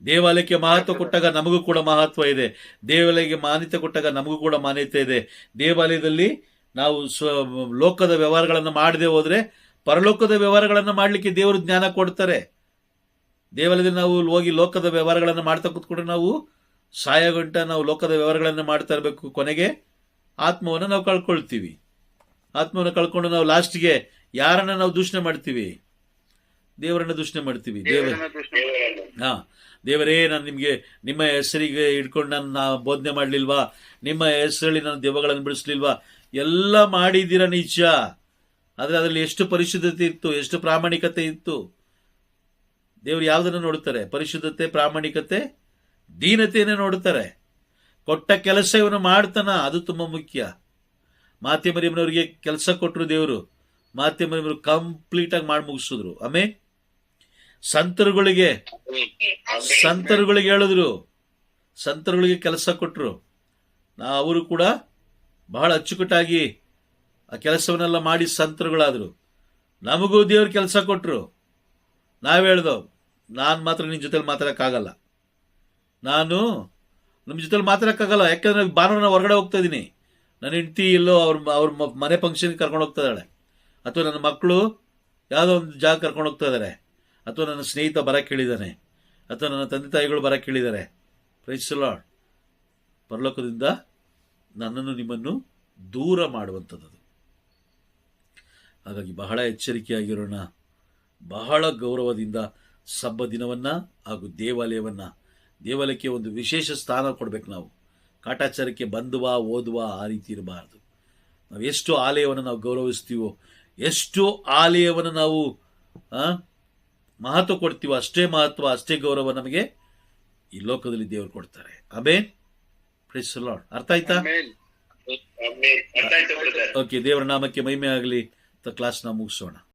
ದೇವಾಲಯಕ್ಕೆ ಮಹತ್ವ ಕೊಟ್ಟಾಗ ನಮಗೂ ಕೂಡ ಮಹತ್ವ ಇದೆ. ದೇವಾಲಯಕ್ಕೆ ಮಾನ್ಯತೆ ಕೊಟ್ಟಾಗ ನಮಗೂ ಕೂಡ ಮಾನ್ಯತೆ ಇದೆ. ದೇವಾಲಯದಲ್ಲಿ ನಾವು ಲೋಕದ ವ್ಯವಹಾರಗಳನ್ನು ಮಾಡದೆ ಹೋದ್ರೆ ಪರಲೋಕದ ವ್ಯವಹಾರಗಳನ್ನು ಮಾಡಲಿಕ್ಕೆ ದೇವರು ಜ್ಞಾನ ಕೊಡ್ತಾರೆ. ದೇವಾಲಯದಲ್ಲಿ ನಾವು ಹೋಗಿ ಲೋಕದ ವ್ಯವಹಾರಗಳನ್ನು ಮಾಡ್ತಾ ಕೂತ್ಕೊಂಡ್ರೆ ನಾವು ಸಾಯಗಂಟ ನಾವು ಲೋಕದ ವ್ಯವಹಾರಗಳನ್ನು ಮಾಡ್ತಾ ಇರಬೇಕು. ಕೊನೆಗೆ ಆತ್ಮವನ್ನು ನಾವು ಕಳ್ಕೊಳ್ತೀವಿ. ಆತ್ಮವನ್ನು ಕಳ್ಕೊಂಡು ನಾವು ಲಾಸ್ಟ್ಗೆ ಯಾರನ್ನ ನಾವು ದೂಷಣೆ ಮಾಡ್ತೀವಿ? ದೇವರನ್ನ ದೂಷಣೆ ಮಾಡ್ತೀವಿ. ದೇವರೇ, ನಾನು ನಿಮಗೆ ನಿಮ್ಮ ಹೆಸರಿಗೆ ಇಟ್ಕೊಂಡು ನಾನು ಬೋಧನೆ ಮಾಡಲಿಲ್ವಾ? ನಿಮ್ಮ ಹೆಸರಲ್ಲಿ ನಾನು ದೆವ್ವಗಳನ್ನು ಬಿಡಿಸ್ಲಿಲ್ವಾ? ಎಲ್ಲ ಮಾಡಿದ್ದೀರ ನಿಜ. ಆದರೆ ಅದರಲ್ಲಿ ಎಷ್ಟು ಪರಿಶುದ್ಧತೆ ಇತ್ತು, ಎಷ್ಟು ಪ್ರಾಮಾಣಿಕತೆ ಇತ್ತು? ದೇವರು ಯಾವುದನ್ನು ನೋಡುತ್ತಾರೆ? ಪರಿಶುದ್ಧತೆ, ಪ್ರಾಮಾಣಿಕತೆ, ದೀನತೆಯನ್ನು ನೋಡುತ್ತಾರೆ. ಕೊಟ್ಟ ಕೆಲಸ ಇವನು ಮಾಡ್ತಾನ, ಅದು ತುಂಬ ಮುಖ್ಯ. ಮಾತೆ ಮರಿಯಮ್ಮನವರಿಗೆ ಕೆಲಸ ಕೊಟ್ಟರು ದೇವರು. ಮಾತೆ ಮರಿಯಮ್ಮನವರು ಕಂಪ್ಲೀಟ್ ಆಗಿ ಮಾಡಿ ಮುಗಿಸಿದ್ರು. ಆಮೇಲೆ ಸಂತರುಗಳಿಗೆ ಹೇಳಿದ್ರು, ಸಂತರುಗಳಿಗೆ ಕೆಲಸ ಕೊಟ್ಟರು. ಅವರು ಕೂಡ ಬಹಳ ಅಚ್ಚುಕಟ್ಟಾಗಿ ಆ ಕೆಲಸವನ್ನೆಲ್ಲ ಮಾಡಿ ಸಂತರುಗಳಾದರು. ನಮಗೂ ದೇವ್ರು ಕೆಲಸ ಕೊಟ್ಟರು. ನಾವು ಹೇಳ್ದೋ, ನಾನು ಮಾತ್ರ ನಿನ್ನ ಜೊತೆಲಿ ಮಾತಾಡೋಕ್ಕಾಗಲ್ಲ, ನಾನು ನಿಮ್ಮ ಜೊತೆಲಿ ಮಾತಾಡೋಕ್ಕಾಗಲ್ಲ. ಯಾಕಂದ್ರೆ ಭಾನುವಾರ ನಾನು ಹೊರಗಡೆ ಹೋಗ್ತಾ ಇದ್ದೀನಿ, ನನ್ನ ಹೆಂಡತಿ ಎಲ್ಲೋ ಅವ್ರ ಮನೆ ಫಂಕ್ಷನ್ಗೆ ಕರ್ಕೊಂಡು ಹೋಗ್ತಾ ಇದ್ದಾಳೆ, ಅಥವಾ ನನ್ನ ಮಕ್ಕಳು ಯಾವುದೋ ಒಂದು ಜಾಗ ಕರ್ಕೊಂಡು ಹೋಗ್ತಾ ಇದ್ದಾರೆ, ಅಥವಾ ನನ್ನ ಸ್ನೇಹಿತ ಬರಕ್ಕೆ ಹೇಳಿದ್ದಾನೆ, ಅಥವಾ ನನ್ನ ತಂದೆ ತಾಯಿಗಳು ಬರಕ್ಕೆ ಹೇಳಿದ್ದಾರೆ. Praise the Lord. ಪರಲೋಕದಿಂದ ನನ್ನನ್ನು ನಿಮ್ಮನ್ನು ದೂರ ಮಾಡುವಂಥದ್ದು. ಹಾಗಾಗಿ ಬಹಳ ಎಚ್ಚರಿಕೆಯಾಗಿರೋಣ. ಬಹಳ ಗೌರವದಿಂದ ಸಬ್ಬ ದಿನವನ್ನು ಹಾಗೂ ದೇವಾಲಯಕ್ಕೆ ಒಂದು ವಿಶೇಷ ಸ್ಥಾನ ಕೊಡಬೇಕು. ನಾವು ಕಾಟಾಚಾರಕ್ಕೆ ಬಂದುವಾ ಓದುವ ಆ ರೀತಿ ಇರಬಾರ್ದು. ನಾವು ಎಷ್ಟು ಆಲಯವನ್ನು ನಾವು ಗೌರವಿಸ್ತೀವೋ, ಎಷ್ಟು ಆಲಯವನ್ನು ನಾವು ಮಹತ್ವ ಕೊಡ್ತೀವೋ, ಅಷ್ಟೇ ಮಹತ್ವ, ಅಷ್ಟೇ ಗೌರವ ನಮಗೆ ಈ ಲೋಕದಲ್ಲಿ ದೇವರು ಕೊಡ್ತಾರೆ. ಆಮೇನ್. Praise the Lord. ಅರ್ಥ ಆಯ್ತಾ? ಓಕೆ, ದೇವರ ನಾಮಕ್ಕೆ ಮಹಿಮೆ ಆಗಲಿ. ಕ್ಲಾಸ್ ನಾವು ಮುಗಿಸೋಣ.